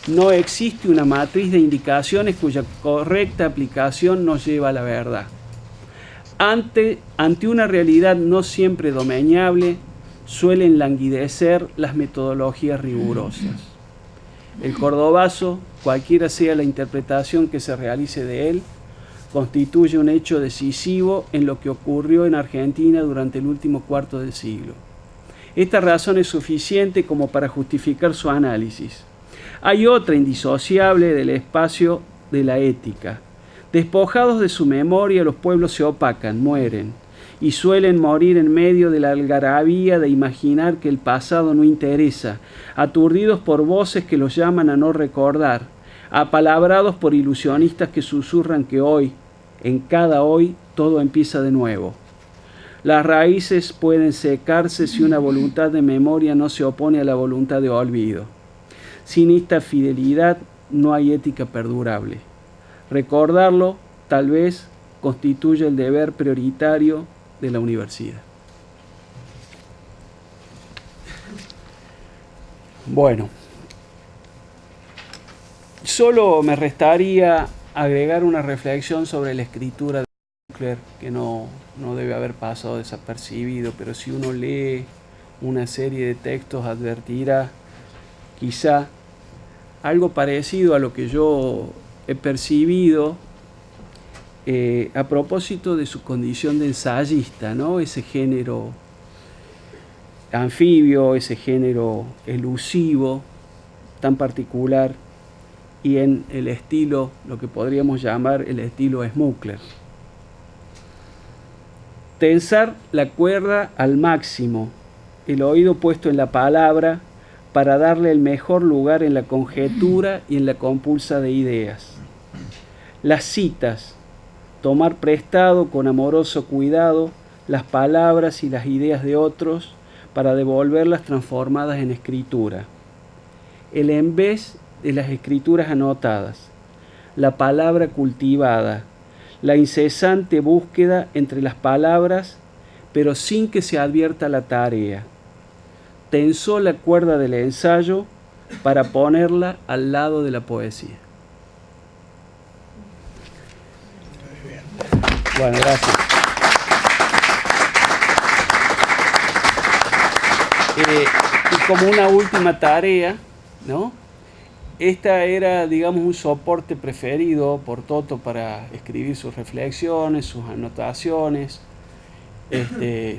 [SPEAKER 2] No existe una matriz de indicaciones cuya correcta aplicación nos lleva a la verdad. Ante una realidad no siempre domeñable, suelen languidecer las metodologías rigurosas. El cordobazo, cualquiera sea la interpretación que se realice de él, constituye un hecho decisivo en lo que ocurrió en Argentina durante el último cuarto del siglo. Esta razón es suficiente como para justificar su análisis. Hay otra indisociable del espacio de la ética. Despojados de su memoria, los pueblos se opacan, mueren, y suelen morir en medio de la algarabía de imaginar que el pasado no interesa, aturdidos por voces que los llaman a no recordar, apalabrados por ilusionistas que susurran que hoy, en cada hoy, todo empieza de nuevo. Las raíces pueden secarse si una voluntad de memoria no se opone a la voluntad de olvido. Sin esta fidelidad no hay ética perdurable. Recordarlo, tal vez, constituye el deber prioritario de la universidad. Bueno, solo me restaría agregar una reflexión sobre la escritura de Buchler, que no debe haber pasado desapercibido, pero si uno lee una serie de textos advertirá quizá algo parecido a lo que yo he percibido a propósito de su condición de ensayista, ¿no? Ese género anfibio, ese género elusivo tan particular, y en el estilo, lo que podríamos llamar el estilo Smukler. Tensar la cuerda al máximo, el oído puesto en la palabra para darle el mejor lugar en la conjetura y en la compulsa de ideas. Las citas, tomar prestado con amoroso cuidado las palabras y las ideas de otros para devolverlas transformadas en escritura. El en vez de las escrituras anotadas, la palabra cultivada, la incesante búsqueda entre las palabras, pero sin que se advierta la tarea. Tensó la cuerda del ensayo para ponerla al lado de la poesía. Bueno, gracias. Y como una última tarea, ¿no? Esta era, digamos, un soporte preferido por Toto para escribir sus reflexiones, sus anotaciones,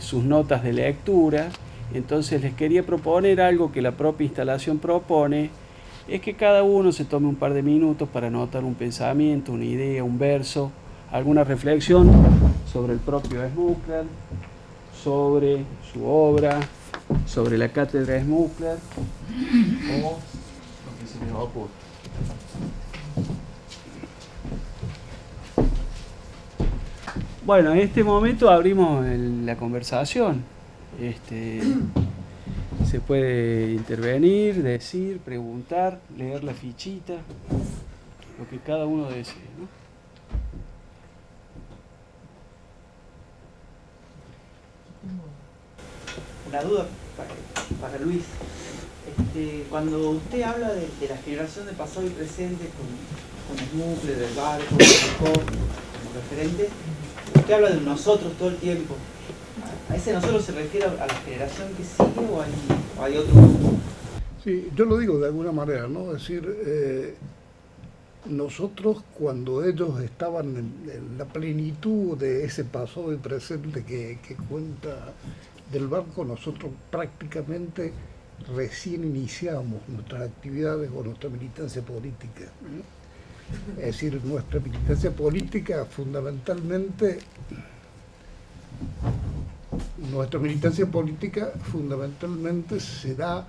[SPEAKER 2] sus notas de lectura. Entonces les quería proponer algo que la propia instalación propone, es que cada uno se tome un par de minutos para anotar un pensamiento, una idea, un verso, alguna reflexión sobre el propio Smukler, sobre su obra, sobre la cátedra Smukler o lo que se les ocurra. Bueno, en este momento abrimos la conversación. Se puede intervenir, decir, preguntar, leer la fichita, lo que cada uno desee, ¿no?
[SPEAKER 3] Una duda para Luis. Cuando usted habla de la generación de pasado y presente con Smukler, del Barco, como referente, usted habla de nosotros todo el tiempo. ¿A ese nosotros se refiere a la generación que sigue o hay otro grupo?
[SPEAKER 1] Sí, yo lo digo de alguna manera, ¿no? Es decir, nosotros cuando ellos estaban en la plenitud de ese pasado y presente que cuenta del Barco, nosotros prácticamente recién iniciamos nuestras actividades o nuestra militancia política, ¿no? Es decir, nuestra militancia política fundamentalmente se da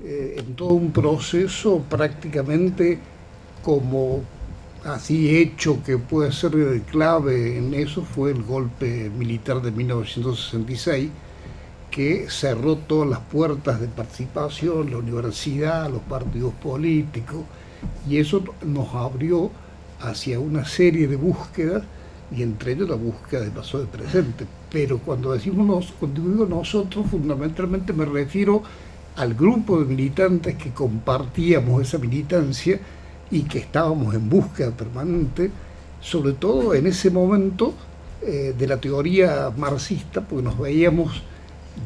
[SPEAKER 1] en todo un proceso prácticamente como así hecho que puede ser clave en eso fue el golpe militar de 1966, que cerró todas las puertas de participación, la universidad, los partidos políticos, y eso nos abrió hacia una serie de búsquedas, y entre ellos la búsqueda de pasado y presente. Pero cuando digo nosotros, fundamentalmente me refiero al grupo de militantes que compartíamos esa militancia y que estábamos en búsqueda permanente, sobre todo en ese momento de la teoría marxista, porque nos veíamos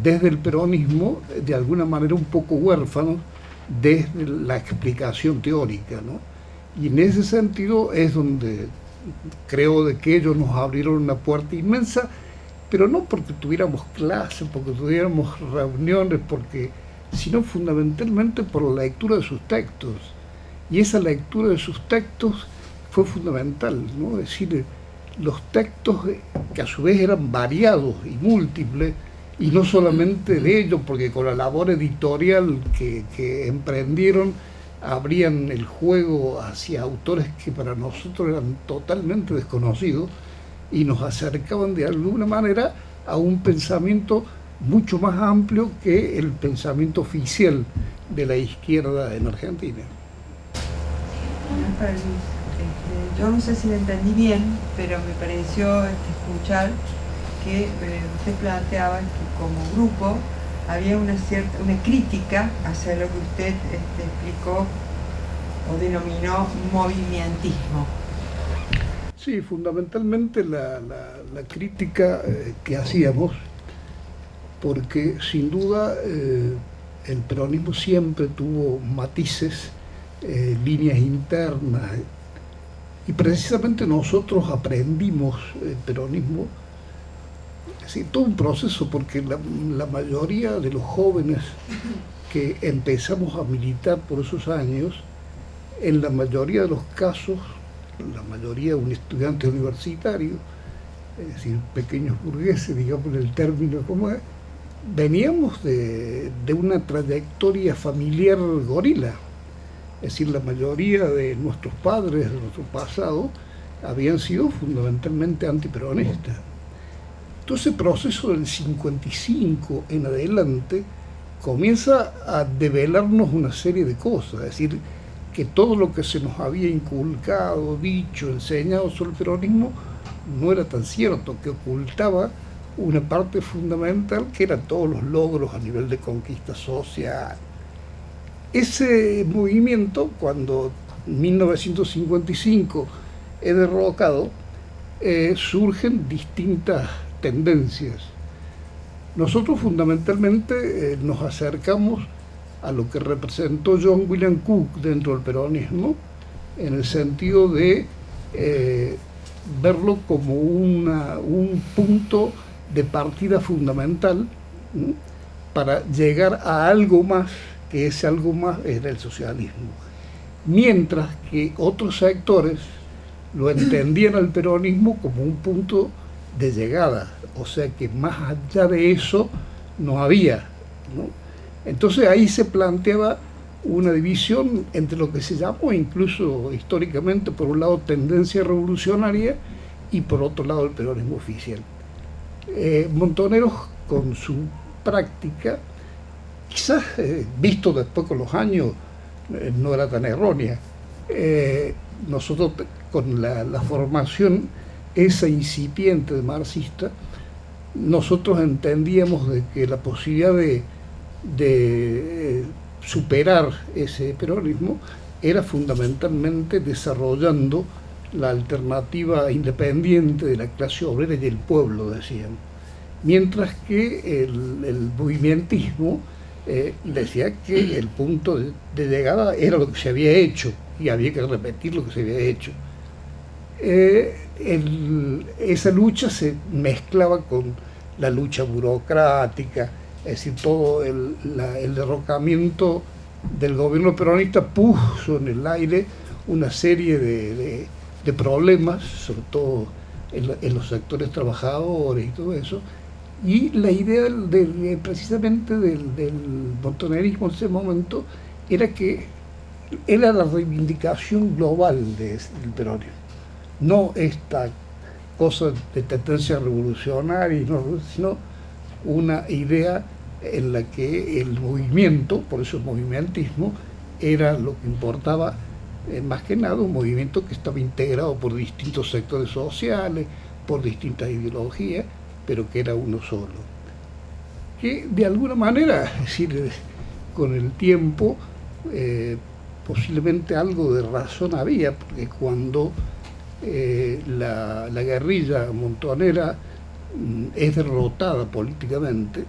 [SPEAKER 1] desde el peronismo de alguna manera un poco huérfanos desde la explicación teórica, ¿no? Y en ese sentido es donde creo de que ellos nos abrieron una puerta inmensa, pero no porque tuviéramos clases, porque tuviéramos reuniones, sino fundamentalmente por la lectura de sus textos. Y esa lectura de sus textos fue fundamental, ¿no? Es decir, los textos que a su vez eran variados y múltiples, y no solamente de ellos, porque con la labor editorial que emprendieron, abrían el juego hacia autores que para nosotros eran totalmente desconocidos y nos acercaban de alguna manera a un pensamiento mucho más amplio que el pensamiento oficial de la izquierda en Argentina.
[SPEAKER 4] Para Luis, yo no sé si lo entendí bien, pero me pareció escuchar que usted planteaba que como grupo había una crítica hacia lo que usted explicó o denominó movimientismo.
[SPEAKER 1] Sí, fundamentalmente la crítica que hacíamos, porque sin duda el peronismo siempre tuvo matices, líneas internas, y precisamente nosotros aprendimos el peronismo, sí, todo un proceso, porque la mayoría de los jóvenes que empezamos a militar por esos años, en la mayoría de los casos, la mayoría un estudiante universitario, es decir, pequeños burgueses, digamos en el término como es, veníamos de una trayectoria familiar gorila. Es decir, la mayoría de nuestros padres, de nuestro pasado, habían sido fundamentalmente antiperonistas. Todo ese proceso del 55 en adelante comienza a develarnos una serie de cosas, es decir, que todo lo que se nos había inculcado, dicho, enseñado sobre el peronismo no era tan cierto, que ocultaba una parte fundamental que eran todos los logros a nivel de conquista social. Ese movimiento, cuando en 1955 es derrocado, surgen distintas tendencias. Nosotros fundamentalmente nos acercamos a lo que representó John William Cook dentro del peronismo, en el sentido de verlo como un punto de partida fundamental, ¿sí?, para llegar a algo más, que ese algo más era el socialismo. Mientras que otros sectores lo entendían al peronismo como un punto de llegada, o sea que más allá de eso no había, ¿no? Entonces ahí se planteaba una división entre lo que se llamó incluso históricamente, por un lado, tendencia revolucionaria y por otro lado el peronismo oficial. Montoneros, con su práctica, quizás visto después con los años, no era tan errónea. Nosotros con la formación esa incipiente de marxista, nosotros entendíamos de que la posibilidad de superar ese peronismo era fundamentalmente desarrollando la alternativa independiente de la clase obrera y del pueblo, decían. Mientras que el movimentismo decía que el punto de llegada era lo que se había hecho y había que repetir lo que se había hecho. Esa lucha se mezclaba con la lucha burocrática, es decir, todo el derrocamiento del gobierno peronista puso en el aire una serie de problemas, sobre todo en los sectores trabajadores y todo eso, y la idea precisamente del montonerismo en ese momento era que era la reivindicación global del peronismo, no esta cosa de tendencia revolucionaria, sino una idea en la que el movimiento, por eso el movimentismo, era lo que importaba, más que nada un movimiento que estaba integrado por distintos sectores sociales, por distintas ideologías, pero que era uno solo. Que de alguna manera, es decir, con el tiempo, posiblemente algo de razón había, porque cuando la guerrilla montonera es derrotada políticamente,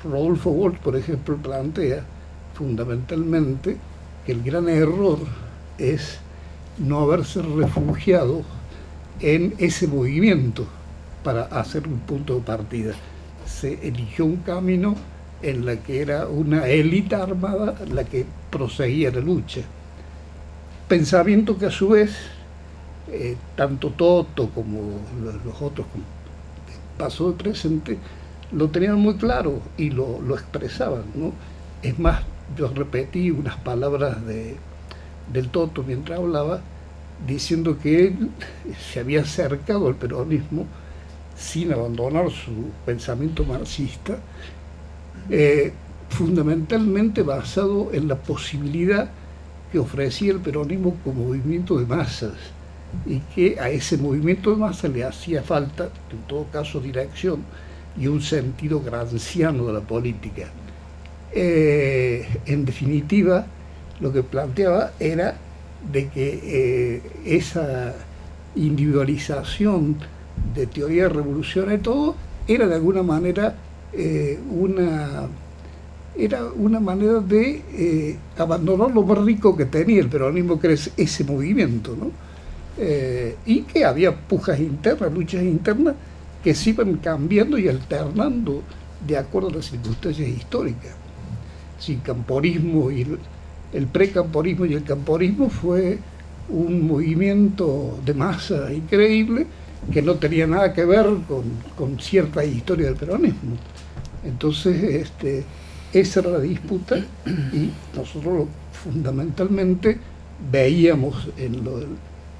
[SPEAKER 1] Rodolfo Walsh, por ejemplo, plantea fundamentalmente que el gran error es no haberse refugiado en ese movimiento para hacer un punto de partida. Se eligió un camino en la que era una élite armada la que proseguía la lucha. Pensamiento que a su vez, tanto Toto como los otros pasado y presente, lo tenían muy claro y lo expresaban, ¿no? Es más, yo repetí unas palabras del Toto mientras hablaba, diciendo que él se había acercado al peronismo sin abandonar su pensamiento marxista, fundamentalmente basado en la posibilidad que ofrecía el peronismo como movimiento de masas, y que a ese movimiento de masas le hacía falta, en todo caso, dirección y un sentido gramsciano de la política. En definitiva, lo que planteaba era de que esa individualización de teoría revolucionaria y todo era de alguna manera una manera de abandonar lo más rico que tenía el peronismo, que era ese movimiento, ¿no? Y que había pujas internas, luchas internas que se iban cambiando y alternando de acuerdo a las circunstancias históricas. Sí, camporismo y el precamporismo y el camporismo fue un movimiento de masa increíble que no tenía nada que ver con cierta historia del peronismo. Entonces, esa era la disputa y nosotros fundamentalmente veíamos en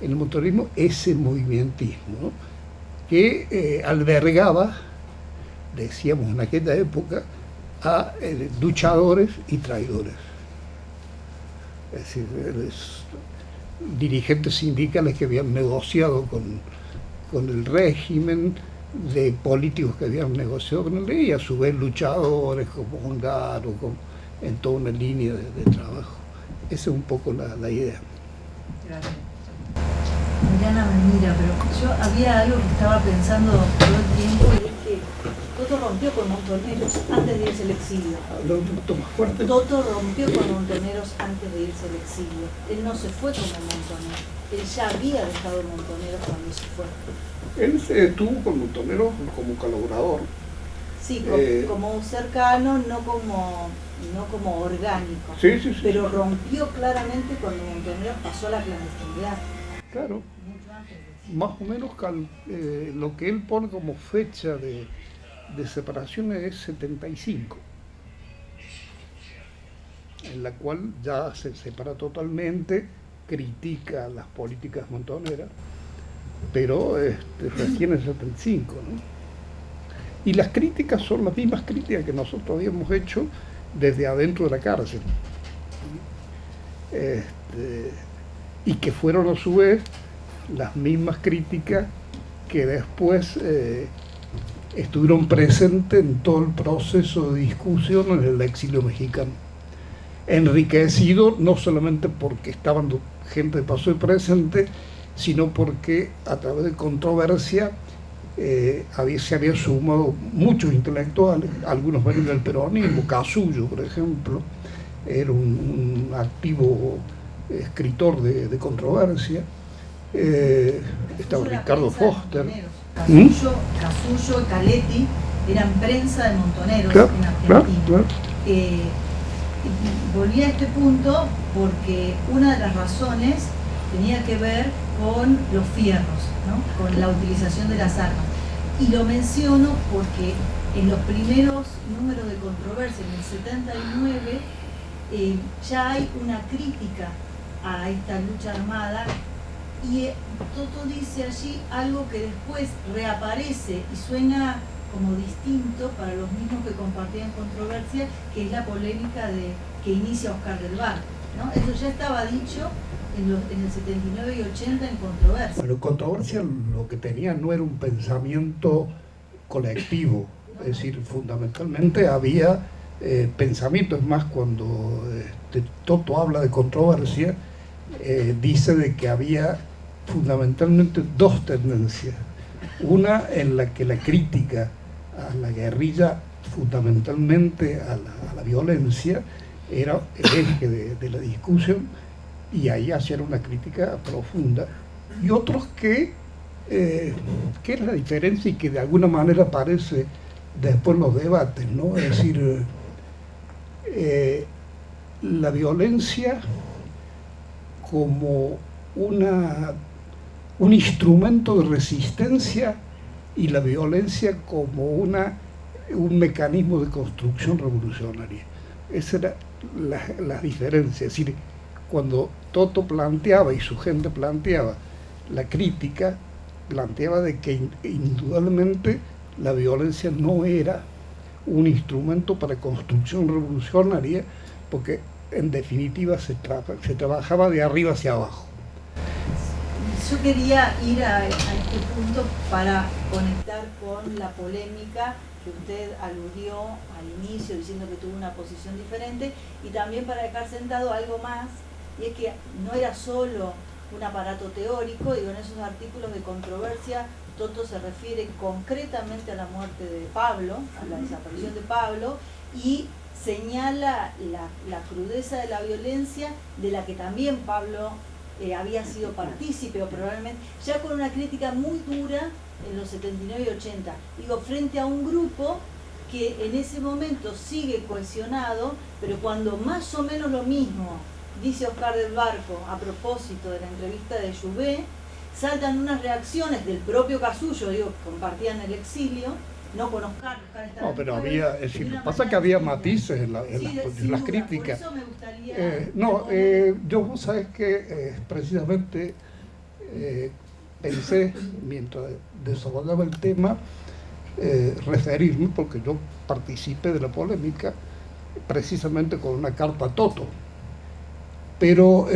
[SPEAKER 1] el montonerismo ese movimentismo, ¿no? Que albergaba, decíamos en aquella época, a luchadores y traidores. Es decir, dirigentes sindicales que habían negociado con el régimen, de políticos que habían negociado con el rey, y a su vez luchadores como Ongaro, en toda una línea de trabajo. Esa es un poco la idea.
[SPEAKER 5] Gracias. Mariana me mira, pero yo había algo que estaba pensando todo el tiempo, y es que Toto rompió con montoneros antes de irse al exilio.
[SPEAKER 1] Habla un poquito más fuerte.
[SPEAKER 5] Toto rompió con montoneros antes de irse al exilio. Él no se fue como montonero. Él ya había dejado montoneros cuando se fue.
[SPEAKER 1] Él estuvo con montoneros como colaborador.
[SPEAKER 5] Sí, como cercano, no como orgánico.
[SPEAKER 1] Sí.
[SPEAKER 5] Pero rompió claramente cuando Montoneros pasó a la clandestinidad.
[SPEAKER 1] Claro. Más o menos lo que él pone como fecha de separación es 75, en la cual ya se separa totalmente, critica las políticas montoneras, pero recién en 75, ¿no? Y las críticas son las mismas críticas que nosotros habíamos hecho desde adentro de la cárcel, y que fueron a su vez las mismas críticas que después estuvieron presentes en todo el proceso de discusión en el exilio mexicano, enriquecido no solamente porque estaban gente de paso y presente, sino porque a través de controversia se habían sumado muchos intelectuales, algunos venían del peronismo. Casullo, por ejemplo, era un activo escritor de controversia. Estaba Ricardo Foster.
[SPEAKER 5] Casullo y Caletti eran prensa de montoneros en Argentina.
[SPEAKER 1] Claro.
[SPEAKER 5] volví a este punto porque una de las razones tenía que ver con los fierros, ¿no? Con la utilización de las armas. Y lo menciono porque en los primeros números de controversia, en el 79, ya hay una crítica a esta lucha armada y Toto dice allí algo que después reaparece y suena como distinto para los mismos que compartían controversia, que es la polémica que inicia Oscar del Barco, ¿no? Eso ya estaba dicho en el 79 y 80 en controversia.
[SPEAKER 1] Bueno, controversia lo que tenía no era un pensamiento colectivo, es decir, fundamentalmente había pensamiento. Es más, cuando Toto habla de controversia, dice de que había fundamentalmente dos tendencias. Una en la que la crítica a la guerrilla, fundamentalmente a la violencia, era el eje de la discusión, y ahí hacían una crítica profunda. Y otros que es la diferencia y que de alguna manera aparece después en los debates, ¿no? Es decir, la violencia como un instrumento de resistencia y la violencia como un mecanismo de construcción revolucionaria. Esa era la diferencia. Es decir, cuando Toto planteaba y su gente planteaba la crítica, planteaba de que indudablemente la violencia no era un instrumento para construcción revolucionaria, porque en definitiva se trabajaba de arriba hacia abajo.
[SPEAKER 5] Yo quería ir a este punto para conectar con la polémica que usted aludió al inicio, diciendo que tuvo una posición diferente, y también para dejar sentado algo más, y es que no era solo un aparato teórico. Digo, en esos artículos de controversia, Toto se refiere concretamente a la muerte de Pablo, a la desaparición de Pablo, y señala la crudeza de la violencia de la que también Pablo había sido partícipe, o probablemente, ya con una crítica muy dura en los 79 y 80. Digo, frente a un grupo que en ese momento sigue cohesionado, pero cuando más o menos lo mismo dice Oscar del Barco a propósito de la entrevista de Jouvet, saltan unas reacciones del propio Casullo, digo, compartían el exilio, no con Oscar estaba.
[SPEAKER 1] No, pero había, es decir, pasa que había matices en las críticas.
[SPEAKER 5] Por eso me gustaría...
[SPEAKER 1] yo, vos sabés que precisamente pensé, mientras desarrollaba el tema, referirme, porque yo participé de la polémica precisamente con una carta a Toto, pero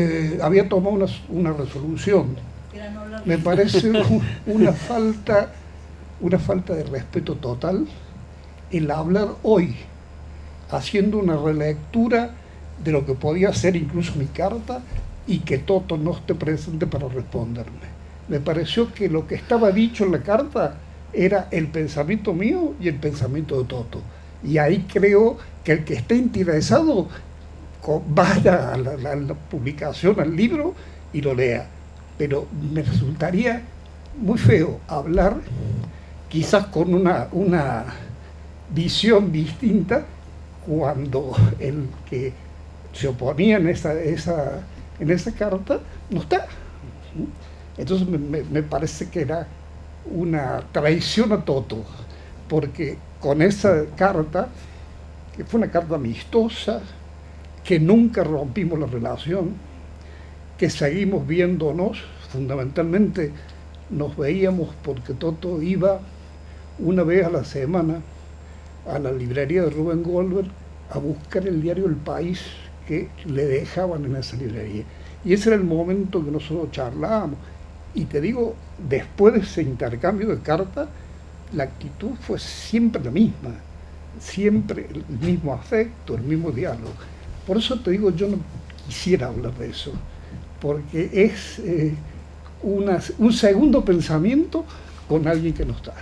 [SPEAKER 1] había tomado una resolución. Me parece una falta de respeto total el hablar hoy, haciendo una relectura de lo que podía ser incluso mi carta, y que Toto no esté presente para responderme. Me pareció que lo que estaba dicho en la carta era el pensamiento mío y el pensamiento de Toto. Y ahí creo que el que esté interesado vaya a la publicación, al libro, y lo lea. Pero me resultaría muy feo hablar quizás con una visión distinta cuando el que se oponía en esa carta no está. Entonces me parece que era una traición a Toto, porque con esa carta, que fue una carta amistosa, que nunca rompimos la relación, que seguimos viéndonos, fundamentalmente nos veíamos porque Toto iba una vez a la semana a la librería de Rubén Goldberg a buscar el diario El País que le dejaban en esa librería. Y ese era el momento que nosotros charlábamos. Y te digo, después de ese intercambio de cartas, la actitud fue siempre la misma, siempre el mismo afecto, el mismo diálogo. Por eso te digo, yo no quisiera hablar de eso, porque es un segundo pensamiento con alguien que no está.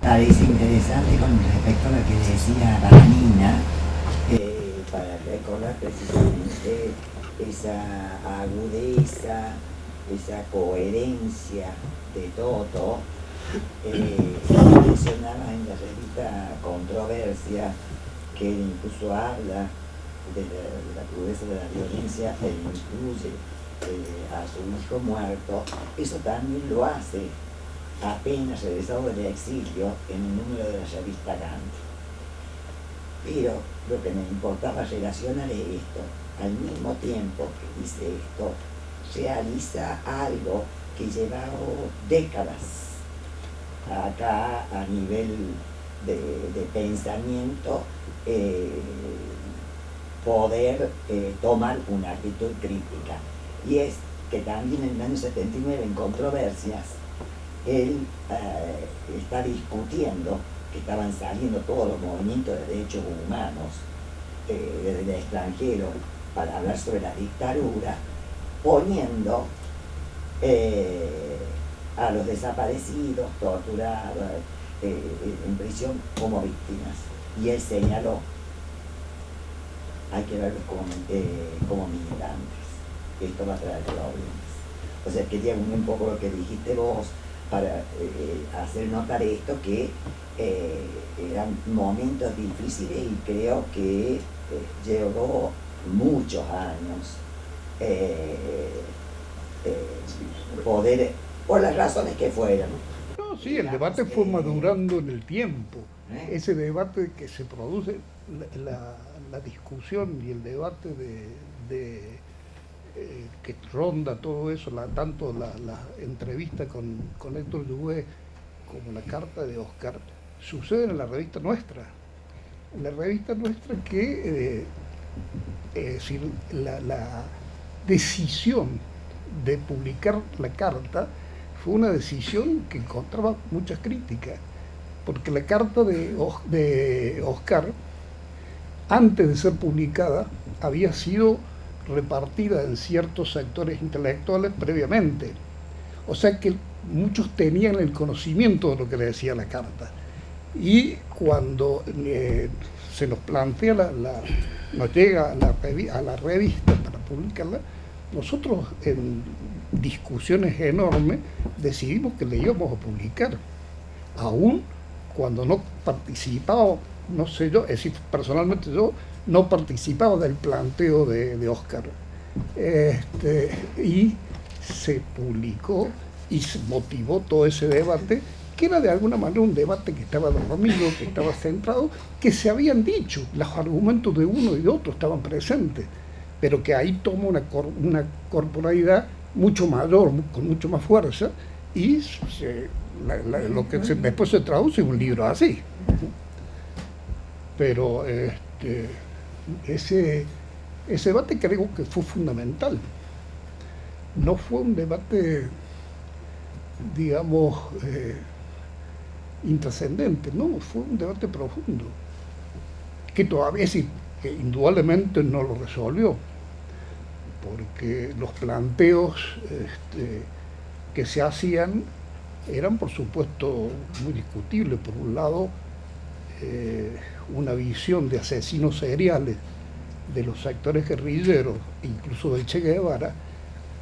[SPEAKER 6] Parece interesante con respecto a lo que decía Vanina, para recordar precisamente esa agudeza, esa coherencia de Toto. Mencionaba en la revista Controversia que él incluso habla de la crudeza de la violencia e incluye a su hijo muerto, eso también lo hace apenas regresado del exilio en un número de la revista Gandhi. Pero lo que me importaba relacionar es esto: al mismo tiempo que dice esto, realiza algo que lleva décadas acá a nivel de pensamiento, poder tomar una actitud crítica. Y es que también en el año 79, en Controversias, él está discutiendo que estaban saliendo todos los movimientos de derechos humanos desde el extranjero para hablar sobre la dictadura, poniendo a los desaparecidos, torturados, en prisión como víctimas. Y él señaló: hay que verlos como militantes, esto va a traer problemas. O sea, quería unir un poco lo que dijiste vos para hacer notar esto, que eran momentos difíciles, y creo que llevó muchos años poder, por las razones que fueran.
[SPEAKER 1] No, sí, el debate fue madurando en el tiempo. Ese debate que se produce, la discusión y el debate que ronda todo eso, tanto la entrevista con Héctor Lluvé como la carta de Oscar, suceden en la revista Nuestra. En la revista Nuestra que decir, la decisión de publicar la carta fue una decisión que encontraba muchas críticas, porque la carta de Oscar, antes de ser publicada, había sido repartida en ciertos sectores intelectuales previamente. O sea que muchos tenían el conocimiento de lo que le decía la carta. Y cuando se nos plantea, nos llega a la revista para publicarla, nosotros en discusiones enormes decidimos que le íbamos a publicar, aún cuando no participaba, no sé yo, es decir, personalmente yo no participaba del planteo de Oscar. Y se publicó y se motivó todo ese debate, que era de alguna manera un debate que estaba dormido, que estaba centrado, que se habían dicho, los argumentos de uno y de otro estaban presentes, pero que ahí toma una corporalidad mucho mayor, con mucho más fuerza, y lo que después se traduce en un libro así. Pero ese debate creo que fue fundamental. No fue un debate, digamos, intrascendente, no, fue un debate profundo, que todavía sí, que indudablemente no lo resolvió, porque los planteos que se hacían eran, por supuesto, muy discutibles. Por un lado, una visión de asesinos seriales de los sectores guerrilleros, incluso del Che Guevara,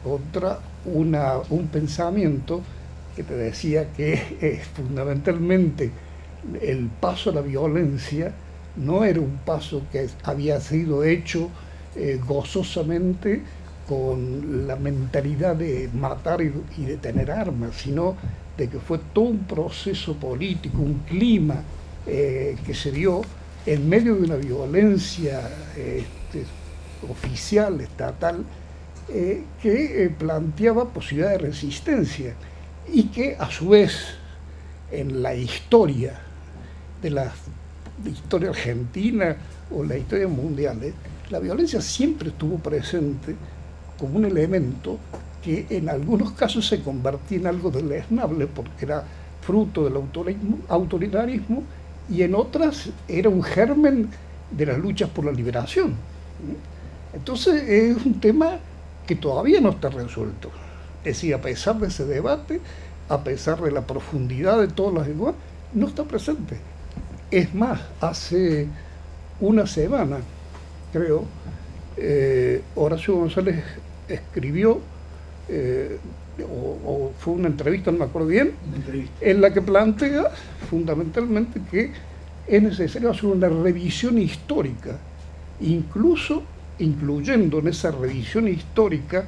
[SPEAKER 1] contra un pensamiento que te decía que fundamentalmente el paso a la violencia no era un paso que había sido hecho gozosamente con la mentalidad de matar y de tener armas, sino de que fue todo un proceso político, un clima que se dio en medio de una violencia oficial, estatal, que planteaba posibilidad de resistencia, y que a su vez en la historia de la historia argentina o la historia mundial, la violencia siempre estuvo presente como un elemento que en algunos casos se convertía en algo deleznable porque era fruto del autoritarismo, y en otras era un germen de las luchas por la liberación. Entonces es un tema que todavía no está resuelto. Es decir, a pesar de ese debate, a pesar de la profundidad de todas las demás, no está presente. Es más, hace una semana, creo, Horacio González escribió, o fue una entrevista, no me acuerdo bien, en la que plantea fundamentalmente que es necesario hacer una revisión histórica incluso incluyendo en esa revisión histórica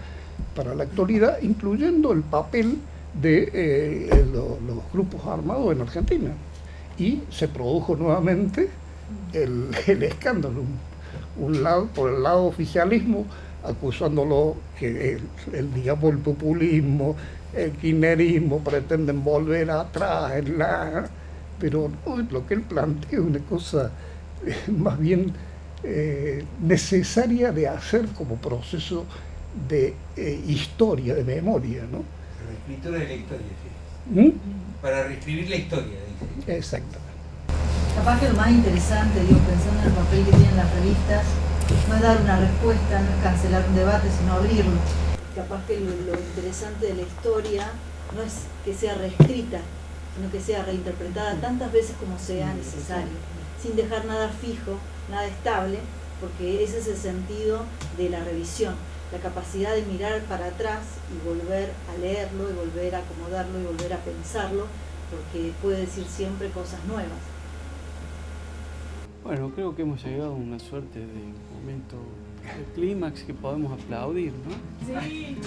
[SPEAKER 1] para la actualidad, incluyendo el papel de los grupos armados en Argentina. Y se produjo nuevamente el escándalo, por el lado oficialismo, acusándolo que digamos, el populismo, el kirchnerismo pretenden volver atrás, pero no, lo que él plantea es una cosa más bien necesaria de hacer como proceso de historia, de memoria, ¿no?
[SPEAKER 7] La escritura de la historia, sí.
[SPEAKER 1] ¿Mm?
[SPEAKER 7] Para reescribir la historia, dice.
[SPEAKER 1] Exactamente.
[SPEAKER 5] Capaz que lo más interesante, digo, pensando en el papel que tienen las revistas, no es dar una respuesta, no es cancelar un debate, sino abrirlo. Capaz que lo interesante de la historia no es que sea reescrita, sino que sea reinterpretada tantas veces como sea necesario, sin dejar nada fijo, nada estable, porque ese es el sentido de la revisión, la capacidad de mirar para atrás y volver a leerlo, y volver a acomodarlo, y volver a pensarlo, porque puede decir siempre cosas nuevas.
[SPEAKER 2] Bueno, creo que hemos llegado a una suerte de momento de clímax que podemos aplaudir, ¿no?
[SPEAKER 5] Sí.